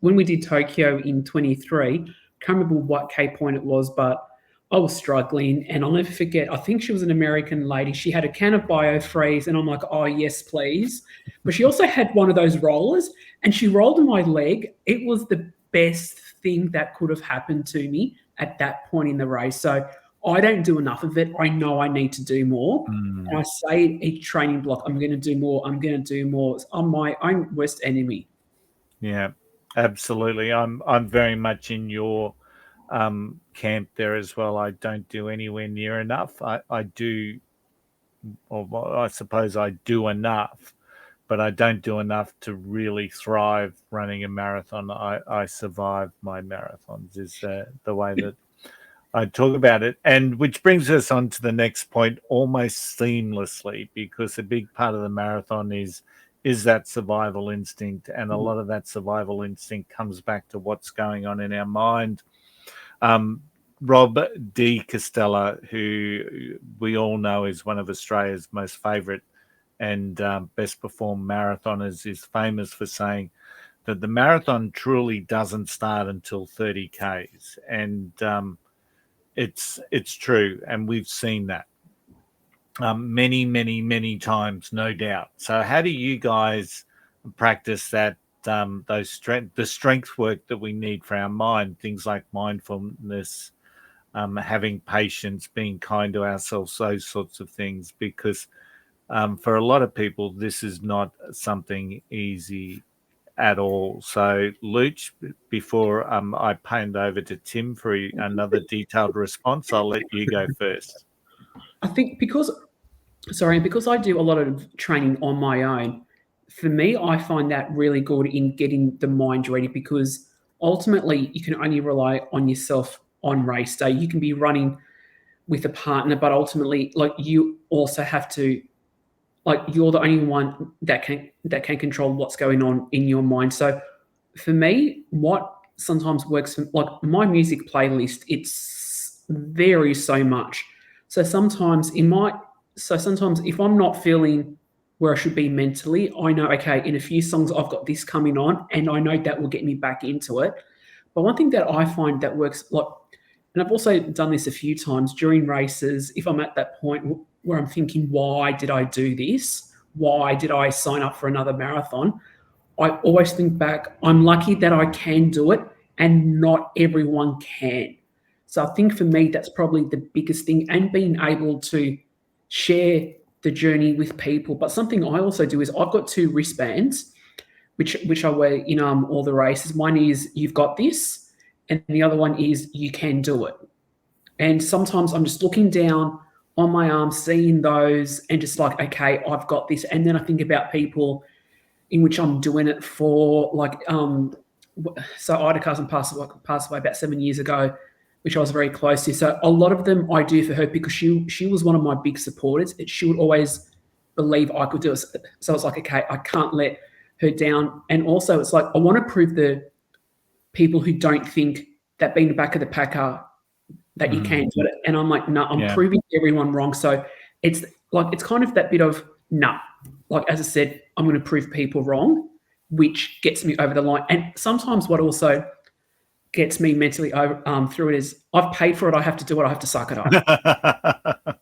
when we did Tokyo in 23. Can't remember what K point it was, but I was struggling, and I'll never forget. I think she was an American lady. She had a can of BioFreeze, and I'm like, "Oh yes, please." But she also had one of those rollers, and she rolled my leg. It was the best thing that could have happened to me at that point in the race. So I don't do enough of it. I know I need to do more. And I say each training block, I'm going to do more. I'm going to do more. I'm my own worst enemy. Yeah, absolutely. I'm very much in your camp there as well. I don't do anywhere near enough. I do, or I suppose I do enough, but I don't do enough to really thrive running a marathon. I survive my marathons is the way that I talk about it. And which brings us on to the next point almost seamlessly, because a big part of the marathon is that survival instinct. And a lot of that survival instinct comes back to what's going on in our mind. Rob D. Costella, who we all know is one of Australia's most favourite and best performed marathoners, is famous for saying that the marathon truly doesn't start until 30 Ks. And it's true, and we've seen that many times, no doubt. So how do you guys practice that, the strength work that we need for our mind, things like mindfulness, having patience, being kind to ourselves, those sorts of things? Because for a lot of people, this is not something easy at all. So, Luch, before I hand over to Tim for another detailed response, I'll let you go first. I think because I do a lot of training on my own, for me, I find that really good in getting the mind ready, because ultimately you can only rely on yourself on race day. You can be running with a partner, but ultimately, like, you also have to, like, you're the only one that can control what's going on in your mind. So for me, what sometimes works, like my music playlist, it's varies so much. So sometimes if I'm not feeling where I should be mentally, I know, okay, in a few songs I've got this coming on, and I know that will get me back into it. But one thing that I find that works, like, and I've also done this a few times during races, if I'm at that point where I'm thinking, why did I do this? Why did I sign up for another marathon? I always think back, I'm lucky that I can do it, and not everyone can. So I think for me, that's probably the biggest thing, and being able to share the journey with people. But something I also do is I've got 2 wristbands, which I wear in all the races. One is "You've got this," and the other one is "You can do it." And sometimes I'm just looking down on my arm, seeing those, and just like, okay, I've got this. And then I think about people in which I'm doing it for, like, so I had a cousin passed away about 7 years ago, which I was very close to. So a lot of them I do for her because she was one of my big supporters. She would always believe I could do it. So it's like, okay, I can't let her down. And also it's like, I want to prove the people who don't think that being the back of the pack that you can do it. And I'm like, no, I'm proving everyone wrong. So it's like, it's kind of that bit of, no, like, as I said, I'm going to prove people wrong, which gets me over the line. And sometimes what also gets me mentally over, through it is, I've paid for it, I have to do it, I have to suck it up.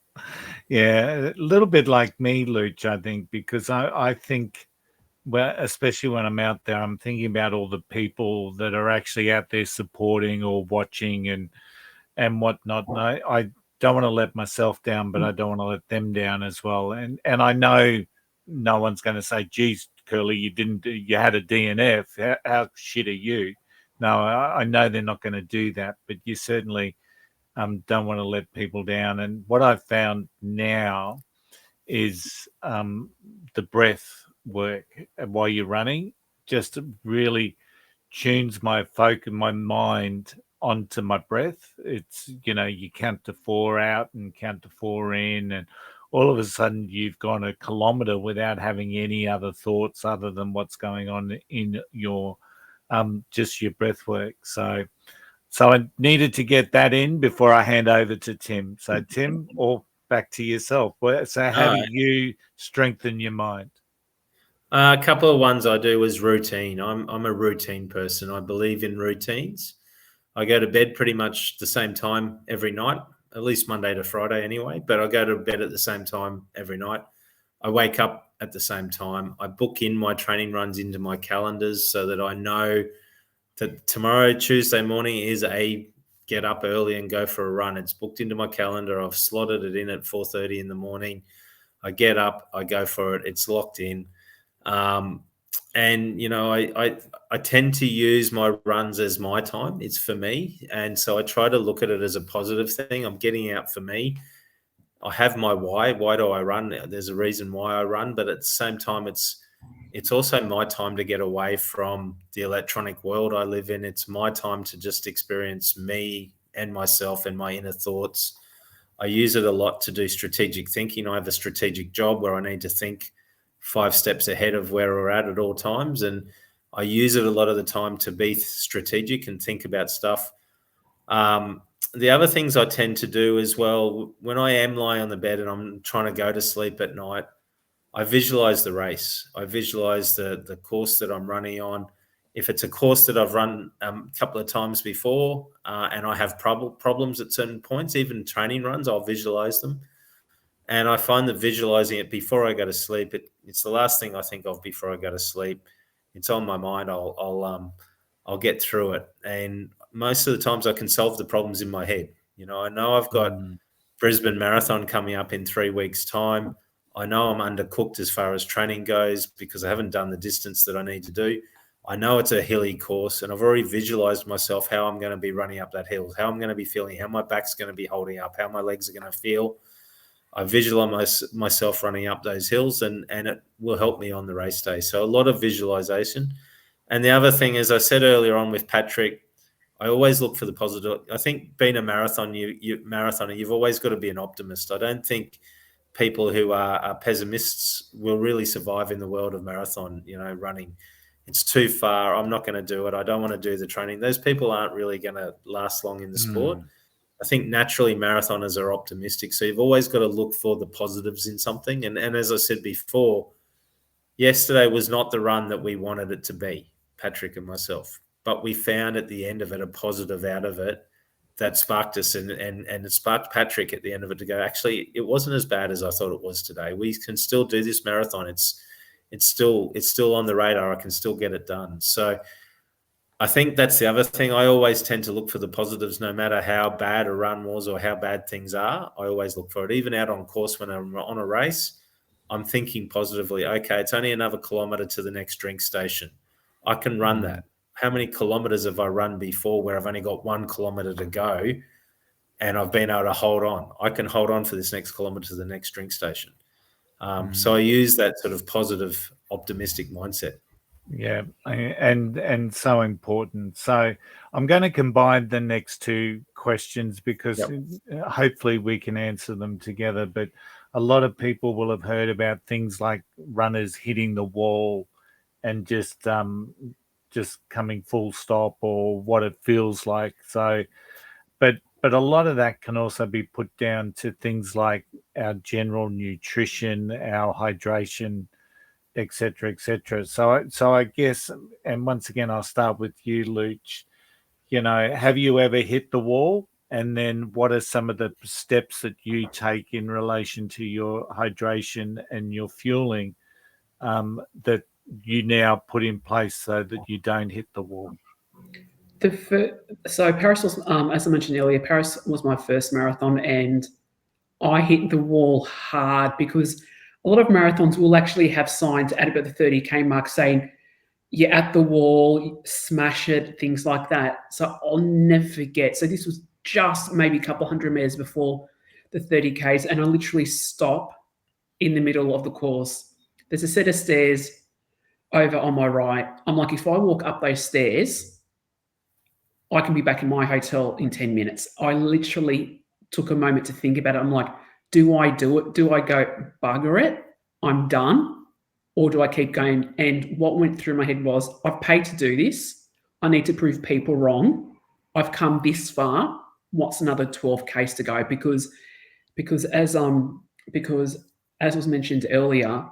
Yeah, a little bit like me, Luch, I think, because I think, well, especially when I'm out there, I'm thinking about all the people that are actually out there supporting or watching and whatnot. And I don't want to let myself down, but I don't want to let them down as well. And I know no one's going to say, geez, Curly, you had a DNF. How shit are you? No, I know they're not going to do that, but you certainly don't want to let people down. And what I've found now is the breath work while you're running just really tunes my focus, my mind onto my breath. It's, you count to 4 out and count to 4 in, and all of a sudden you've gone a kilometer without having any other thoughts other than what's going on in your just your breath work. So I needed to get that in before I hand over to Tim. So Tim, or back to yourself. So how do you strengthen your mind? A couple of ones I do is routine. I'm a routine person. I believe in routines. I go to bed pretty much the same time every night, at least Monday to Friday anyway, but I go to bed at the same time every night. I wake up at the same time. I book in my training runs into my calendars so that I know that tomorrow, Tuesday morning, is a get up early and go for a run. It's booked into my calendar. I've slotted it in at 4:30 in the morning. I get up, I go for it. It's locked in. And I tend to use my runs as my time. It's for me, and so I try to look at it as a positive thing. I'm getting out for me. I have my why. Why do I run? There's a reason why I run, but at the same time, it's also my time to get away from the electronic world I live in. It's my time to just experience me and myself and my inner thoughts. I use it a lot to do strategic thinking. I have a strategic job where I need to think 5 steps ahead of where we're at all times. And I use it a lot of the time to be strategic and think about stuff. The other things I tend to do as well, when I am lying on the bed and I'm trying to go to sleep at night, I visualize the race. I visualize the course that I'm running on. If it's a course that I've run a couple of times before and I have problems at certain points, even training runs, I'll visualize them. And I find that visualizing it before I go to sleep, it's the last thing I think of before I go to sleep. It's on my mind. I'll get through it. And most of the times I can solve the problems in my head. I know I've got Brisbane Marathon coming up in 3 weeks' time. I know I'm undercooked as far as training goes because I haven't done the distance that I need to do. I know it's a hilly course, and I've already visualized myself how I'm going to be running up that hill, how I'm going to be feeling, how my back's going to be holding up, how my legs are going to feel. I visualize myself running up those hills, and it will help me on the race day. So a lot of visualization. And the other thing, as I said earlier on with Patrick, I always look for the positive. I think being a marathoner, you've always got to be an optimist. I don't think people who are pessimists will really survive in the world of marathon, running. It's too far. I'm not going to do it. I don't want to do the training. Those people aren't really going to last long in the sport. I think naturally marathoners are optimistic. So you've always got to look for the positives in something. And as I said before, yesterday was not the run that we wanted it to be, Patrick and myself. But we found at the end of it a positive out of it that sparked us and it sparked Patrick at the end of it to go, actually, it wasn't as bad as I thought it was today. We can still do this marathon. It's still on the radar. I can still get it done. So I think that's the other thing. I always tend to look for the positives, no matter how bad a run was or how bad things are. I always look for it. Even out on course when I'm on a race, I'm thinking positively. Okay, it's only another kilometre to the next drink station. I can run that. How many kilometres have I run before where I've only got 1 kilometre to go and I've been able to hold on? I can hold on for this next kilometre to the next drink station. So I use that sort of positive, optimistic mindset. Yeah, and so important. So I'm going to combine the next two questions because hopefully we can answer them together. But a lot of people will have heard about things like runners hitting the wall and just coming full stop, or what it feels like. So, but a lot of that can also be put down to things like our general nutrition, our hydration, etc., etc. So I guess, and once again, I'll start with you, Luch. Have you ever hit the wall? And then what are some of the steps that you take in relation to your hydration and your fueling that you now put in place so that you don't hit the wall? So Paris was, as I mentioned earlier, Paris was my first marathon, and I hit the wall hard because a lot of marathons will actually have signs at about the 30K mark saying, you're at the wall, smash it, things like that. So I'll never forget. So this was just maybe a couple hundred meters before the 30Ks, and I literally stop in the middle of the course. There's a set of stairs over on my right. I'm like, if I walk up those stairs, I can be back in my hotel in 10 minutes. I literally took a moment to think about it. I'm like, do I do it? Do I go, bugger it, I'm done? Or do I keep going? And what went through my head was, I've paid to do this. I need to prove people wrong. I've come this far. What's another 12Ks to go? Because as was mentioned earlier,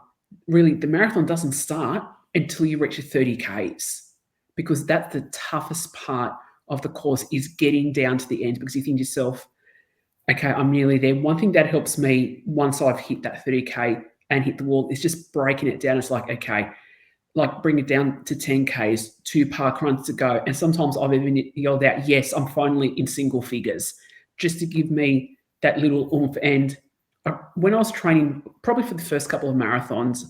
really the marathon doesn't start until you reach your 30Ks, because that's the toughest part of the course, is getting down to the end, because you think to yourself, okay, I'm nearly there. One thing that helps me once I've hit that 30K and hit the wall is just breaking it down. It's like, okay, like bring it down to 10Ks, 2 park runs to go. And sometimes I've even yelled out, yes, I'm finally in single figures, just to give me that little oomph. And when I was training, probably for the first couple of marathons,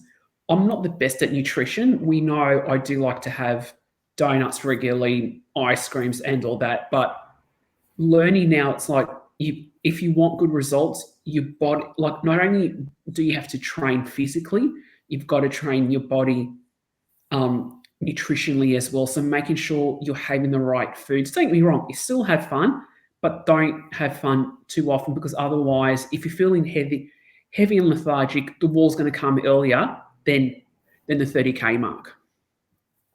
I'm not the best at nutrition. We know I do like to have donuts regularly, ice creams and all that. But learning now, it's like, if you want good results, your body, like, not only do you have to train physically, you've got to train your body nutritionally as well. So making sure you're having the right foods. Don't get me wrong, you still have fun, but don't have fun too often, because otherwise, if you're feeling heavy and lethargic, the wall's going to come earlier than the 30K mark.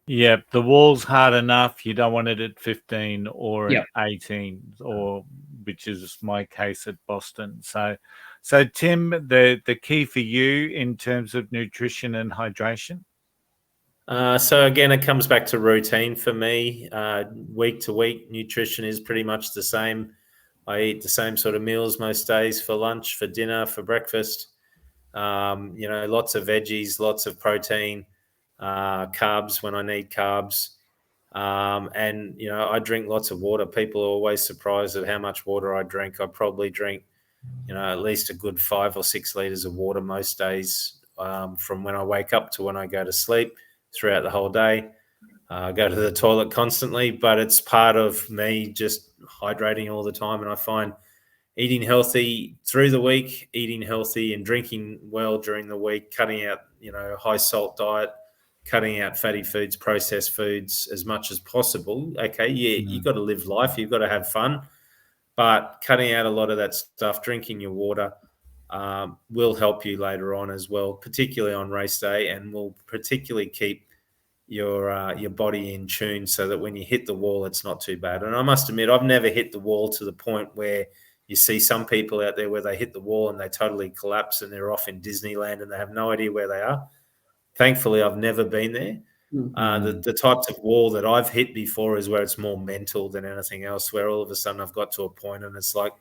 Yeah, the wall's hard enough. You don't want it at 15 or Yep. at 18, or which is my case at Boston. So Tim, the key for you in terms of nutrition and hydration? So again, it comes back to routine for me. Week to week, nutrition is pretty much the same. I eat the same sort of meals most days, for lunch, for dinner, for breakfast. Lots of veggies, lots of protein, carbs when I need carbs. And I drink lots of water. People are always surprised at how much water I drink. I probably drink, at least a good 5 or 6 liters of water most days, from when I wake up to when I go to sleep, throughout the whole day. I go to the toilet constantly, but it's part of me just hydrating all the time. And I find eating healthy through the week, eating healthy and drinking well during the week, cutting out, high salt diet, cutting out fatty foods, processed foods as much as possible. Okay, you got to live life, you've got to have fun, but cutting out a lot of that stuff, drinking your water, will help you later on as well, particularly on race day, and will particularly keep your body in tune so that when you hit the wall, it's not too bad. And I must admit, I've never hit the wall to the point where you see some people out there where they hit the wall and they totally collapse and they're off in Disneyland and they have no idea where they are. Thankfully, I've never been there. The types of wall that I've hit before is where it's more mental than anything else, where all of a sudden I've got to a point and it's like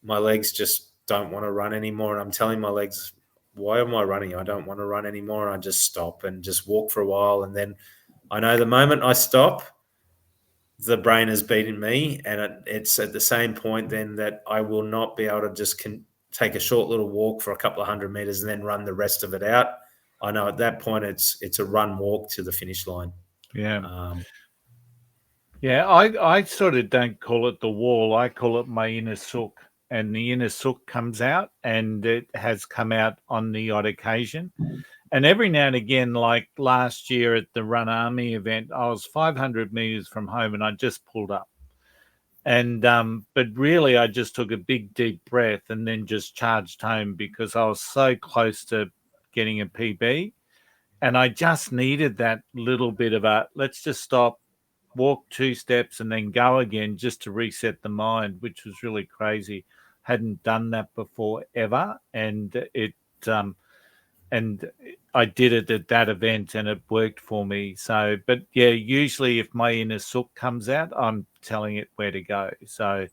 my legs just don't want to run anymore. And I'm telling my legs, why am I running? I don't want to run anymore. And I just stop and just walk for a while. And then I know the moment I stop, the brain has beaten me, and it's at the same point then that I will not be able to just take a short little walk for a couple of 100 meters and then run the rest of it out. I know at that point it's a run walk to the finish line. Yeah. I sort of don't call it the wall. I call it my inner sook, and the inner sook comes out, and it has come out on the odd occasion. And every now and again, like last year at the Run Army event, I was 500 meters from home and I just pulled up. And but really, I just took a big, deep breath and then just charged home because I was so close to getting a PB. And I just needed that little bit of a let's just stop, walk 2 steps, and then go again just to reset the mind, which was really crazy. Hadn't done that before ever. And I did it at that event and it worked for me. So, but yeah, usually if my inner sook comes out, I'm telling it where to go. So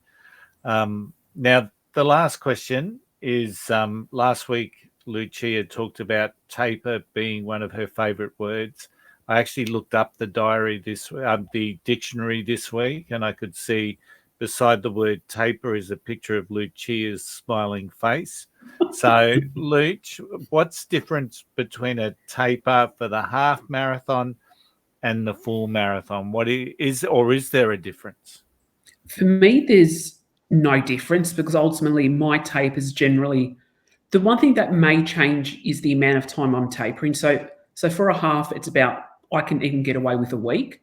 now the last question is last week, Lucia talked about taper being one of her favorite words. I actually looked up the the dictionary this week, and I could see beside the word taper is a picture of Lucia's smiling face. So, Luch, what's difference between a taper for the half marathon and the full marathon? Is there a difference? For me, there's no difference because ultimately my tape is generally the one thing that may change is the amount of time I'm tapering. So for a half, it's about I can even get away with a week,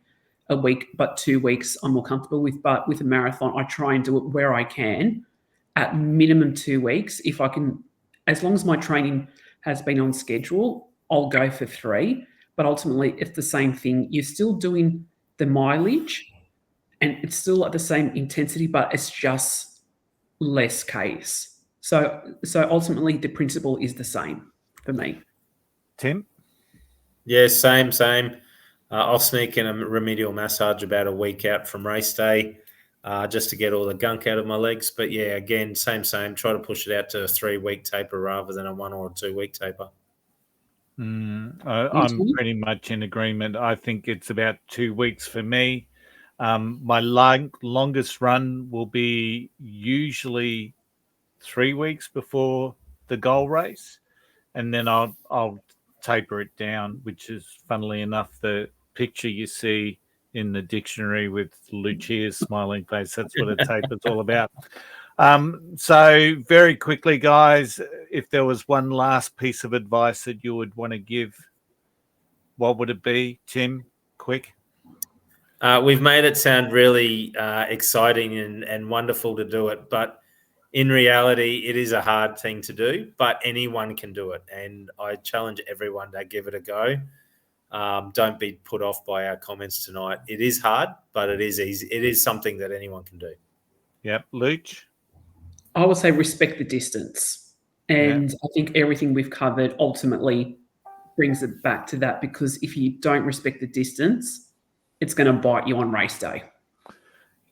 but 2 weeks I'm more comfortable with. But with a marathon, I try and do it where I can, at minimum 2 weeks. If I can, as long as my training has been on schedule, I'll go for 3. But ultimately, it's the same thing. You're still doing the mileage, and it's still at the same intensity, but it's just less case. So ultimately, the principle is the same for me. Tim? Yeah, same. I'll sneak in a remedial massage about a week out from race day just to get all the gunk out of my legs. But yeah, again, same. Try to push it out to a 3-week taper rather than a 1 or 2 week taper. I'm pretty much in agreement. I think it's about 2 weeks for me. My longest run will be usually 3 weeks before the goal race, and then I'll taper it down, which is funnily enough the picture you see in the dictionary with Lucia's smiling face. That's what a taper's all about. So very quickly, guys, if there was one last piece of advice that you would want to give, what would it be, Tim? Quick. We've made it sound really exciting and wonderful to do it, but in reality, it is a hard thing to do, but anyone can do it. And I challenge everyone to give it a go. Don't be put off by our comments tonight. It is hard, but it is easy. It is something that anyone can do. Yep. Luch? I would say respect the distance. And I think everything we've covered ultimately brings it back to that, because if you don't respect the distance, it's going to bite you on race day.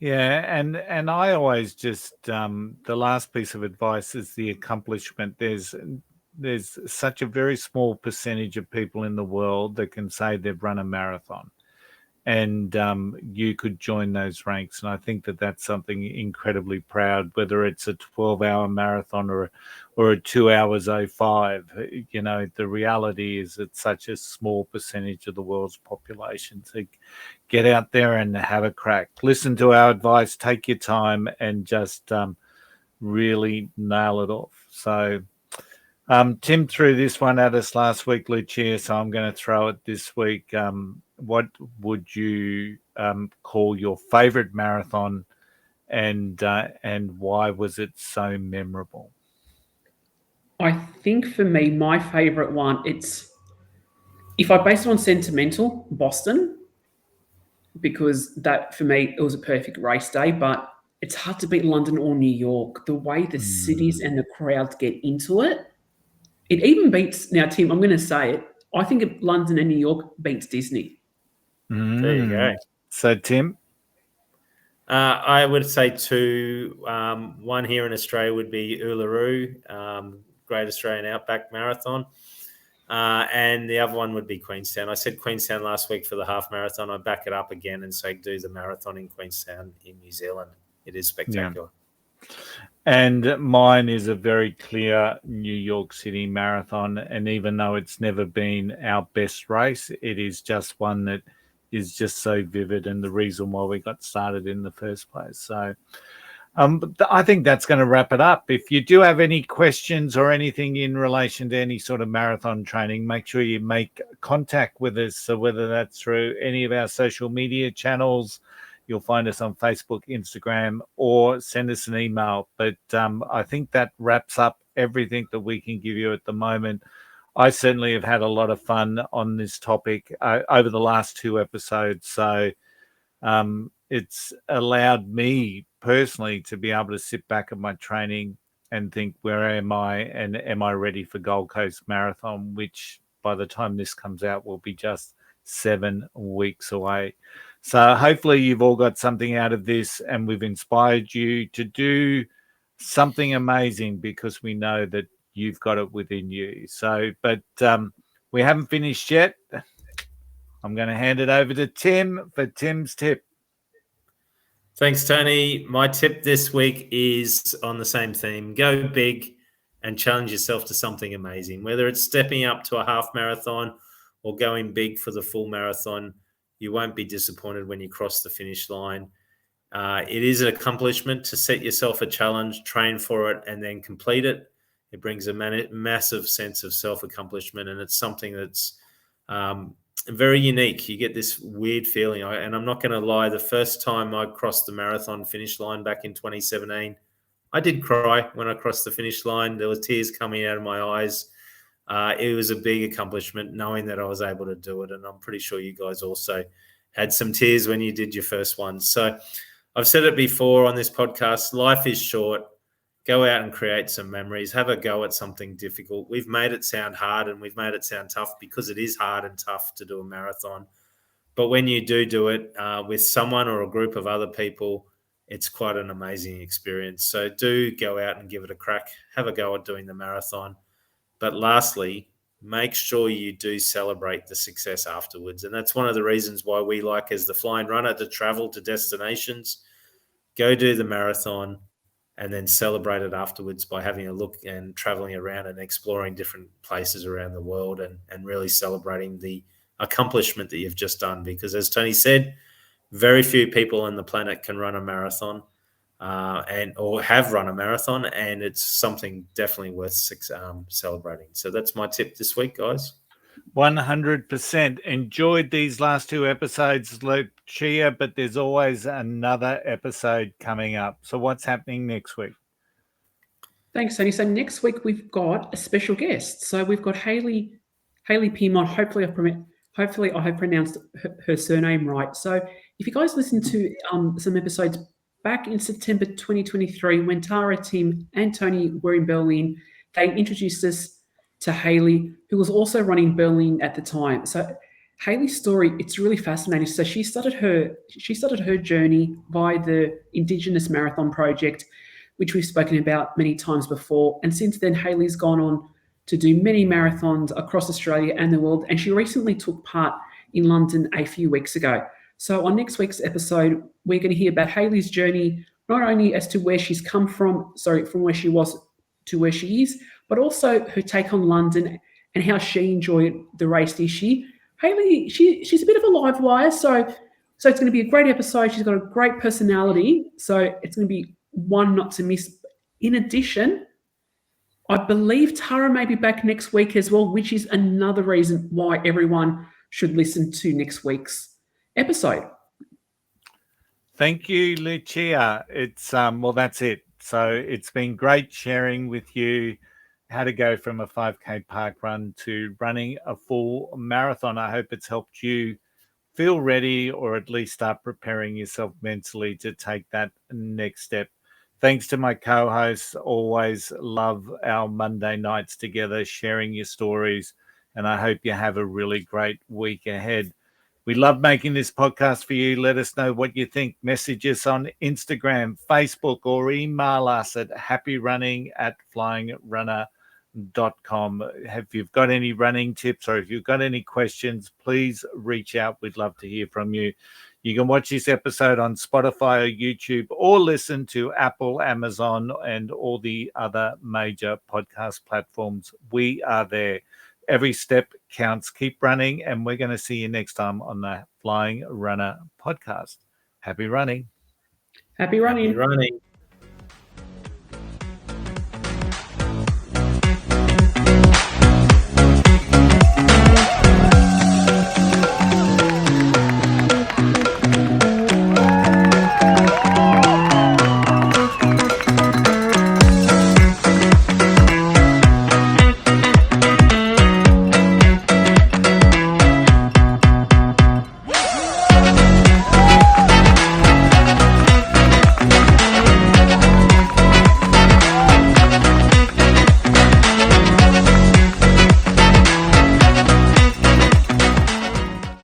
Yeah, and I always just the last piece of advice is the accomplishment. There's such a very small percentage of people in the world that can say they've run a marathon, and you could join those ranks. And I think that that's something incredibly proud, whether it's a 12-hour marathon or a 2 hours 05. You know, the reality is it's such a small percentage of the world's population. So get out there and have a crack. Listen to our advice, take your time, and just really nail it off. So Tim threw this one at us last week, Lucia, so I'm going to throw it this week. What would you call your favorite marathon, and why was it so memorable? I think for me, my favorite one, if I base it on sentimental, Boston, because that for me, it was a perfect race day, but it's hard to beat London or New York. The way the cities and the crowds get into it, it even beats, now Tim, I'm going to say it, I think London and New York beats Disney. There you go. So Tim? I would say 2. One here in Australia would be Uluru, Great Australian Outback Marathon. And the other one would be Queenstown. I said Queenstown last week for the half marathon. I back it up again and say do the marathon in Queenstown in New Zealand. It is spectacular. Yeah. And mine is a very clear New York City marathon. And even though it's never been our best race, it is just one that is just so vivid and the reason why we got started in the first place. So I think that's going to wrap it up. If you do have any questions or anything in relation to any sort of marathon training, make sure you make contact with us. So whether that's through any of our social media channels, you'll find us on Facebook, Instagram, or send us an email. But I think that wraps up everything that we can give you at the moment. I certainly have had a lot of fun on this topic over the last 2 episodes. So it's allowed me personally to be able to sit back at my training and think, where am I? And am I ready for Gold Coast Marathon, which by the time this comes out will be just 7 weeks away. So hopefully you've all got something out of this and we've inspired you to do something amazing, because we know that you've got it within you. So, but we haven't finished yet. I'm going to hand it over to Tim for Tim's tip. Thanks, Tony. My tip this week is on the same theme. Go big and challenge yourself to something amazing, whether it's stepping up to a half marathon or going big for the full marathon. You won't be disappointed when you cross the finish line. It is an accomplishment to set yourself a challenge, train for it, and then complete it. It brings a massive sense of self-accomplishment, and it's something that's very unique. You get this weird feeling, and I'm not going to lie, the first time I crossed the marathon finish line back in 2017, I did cry when I crossed the finish line. There were tears coming out of my eyes. It was a big accomplishment knowing that I was able to do it, and I'm pretty sure you guys also had some tears when you did your first one. So I've said it before on this podcast, life is short. Go out and create some memories. Have a go at something difficult. We've made it sound hard and we've made it sound tough, because it is hard and tough to do a marathon. But when you do it with someone or a group of other people, it's quite an amazing experience. So do go out and give it a crack. Have a go at doing the marathon. But lastly, make sure you do celebrate the success afterwards. And that's one of the reasons why we like, as the Flying Runner, to travel to destinations, go do the marathon, and then celebrate it afterwards by having a look and traveling around and exploring different places around the world, and really celebrating the accomplishment that you've just done. Because as Tony said, very few people on the planet can run a marathon or have run a marathon, and it's something definitely worth celebrating. So that's my tip this week, guys. 100%. Enjoyed these last 2 episodes, Lucia, but there's always another episode coming up. So what's happening next week? Thanks, Tony. So next week we've got a special guest. So we've got Hayley Piedmont. Hopefully I have pronounced her surname right. So if you guys listen to some episodes back in September 2023, when Tara, Tim, and Tony were in Berlin, they introduced us to Hayley, who was also running Berlin at the time. So Hayley's story, it's really fascinating. So she started her journey via the Indigenous Marathon Project, which we've spoken about many times before. And since then, Hayley's gone on to do many marathons across Australia and the world. And she recently took part in London a few weeks ago. So on next week's episode, we're going to hear about Hayley's journey, not only as to where she's come from, from where she was to where she is, but also her take on London and how she enjoyed the race this year. Hayley, she's a bit of a live wire, so it's going to be a great episode. She's got a great personality, so it's going to be one not to miss. In addition, I believe Tara may be back next week as well, which is another reason why everyone should listen to next week's episode. Thank you, Lucia. It's well, that's it. So it's been great sharing with you how to go from a 5K park run to running a full marathon. I hope it's helped you feel ready, or at least start preparing yourself mentally to take that next step. Thanks to my co-hosts. Always love our Monday nights together, sharing your stories. And I hope you have a really great week ahead. We love making this podcast for you. Let us know what you think. Message us on Instagram, Facebook, or email us at happyrunning@flyingrunner.com. If you've got any running tips or if you've got any questions, please reach out. We'd love to hear from you. You can watch this episode on Spotify or YouTube or listen to Apple, Amazon, and all the other major podcast platforms. We are there. Every step counts. Keep running, and we're going to see you next time on the Flying Runner podcast. Happy running. Happy running. Happy running.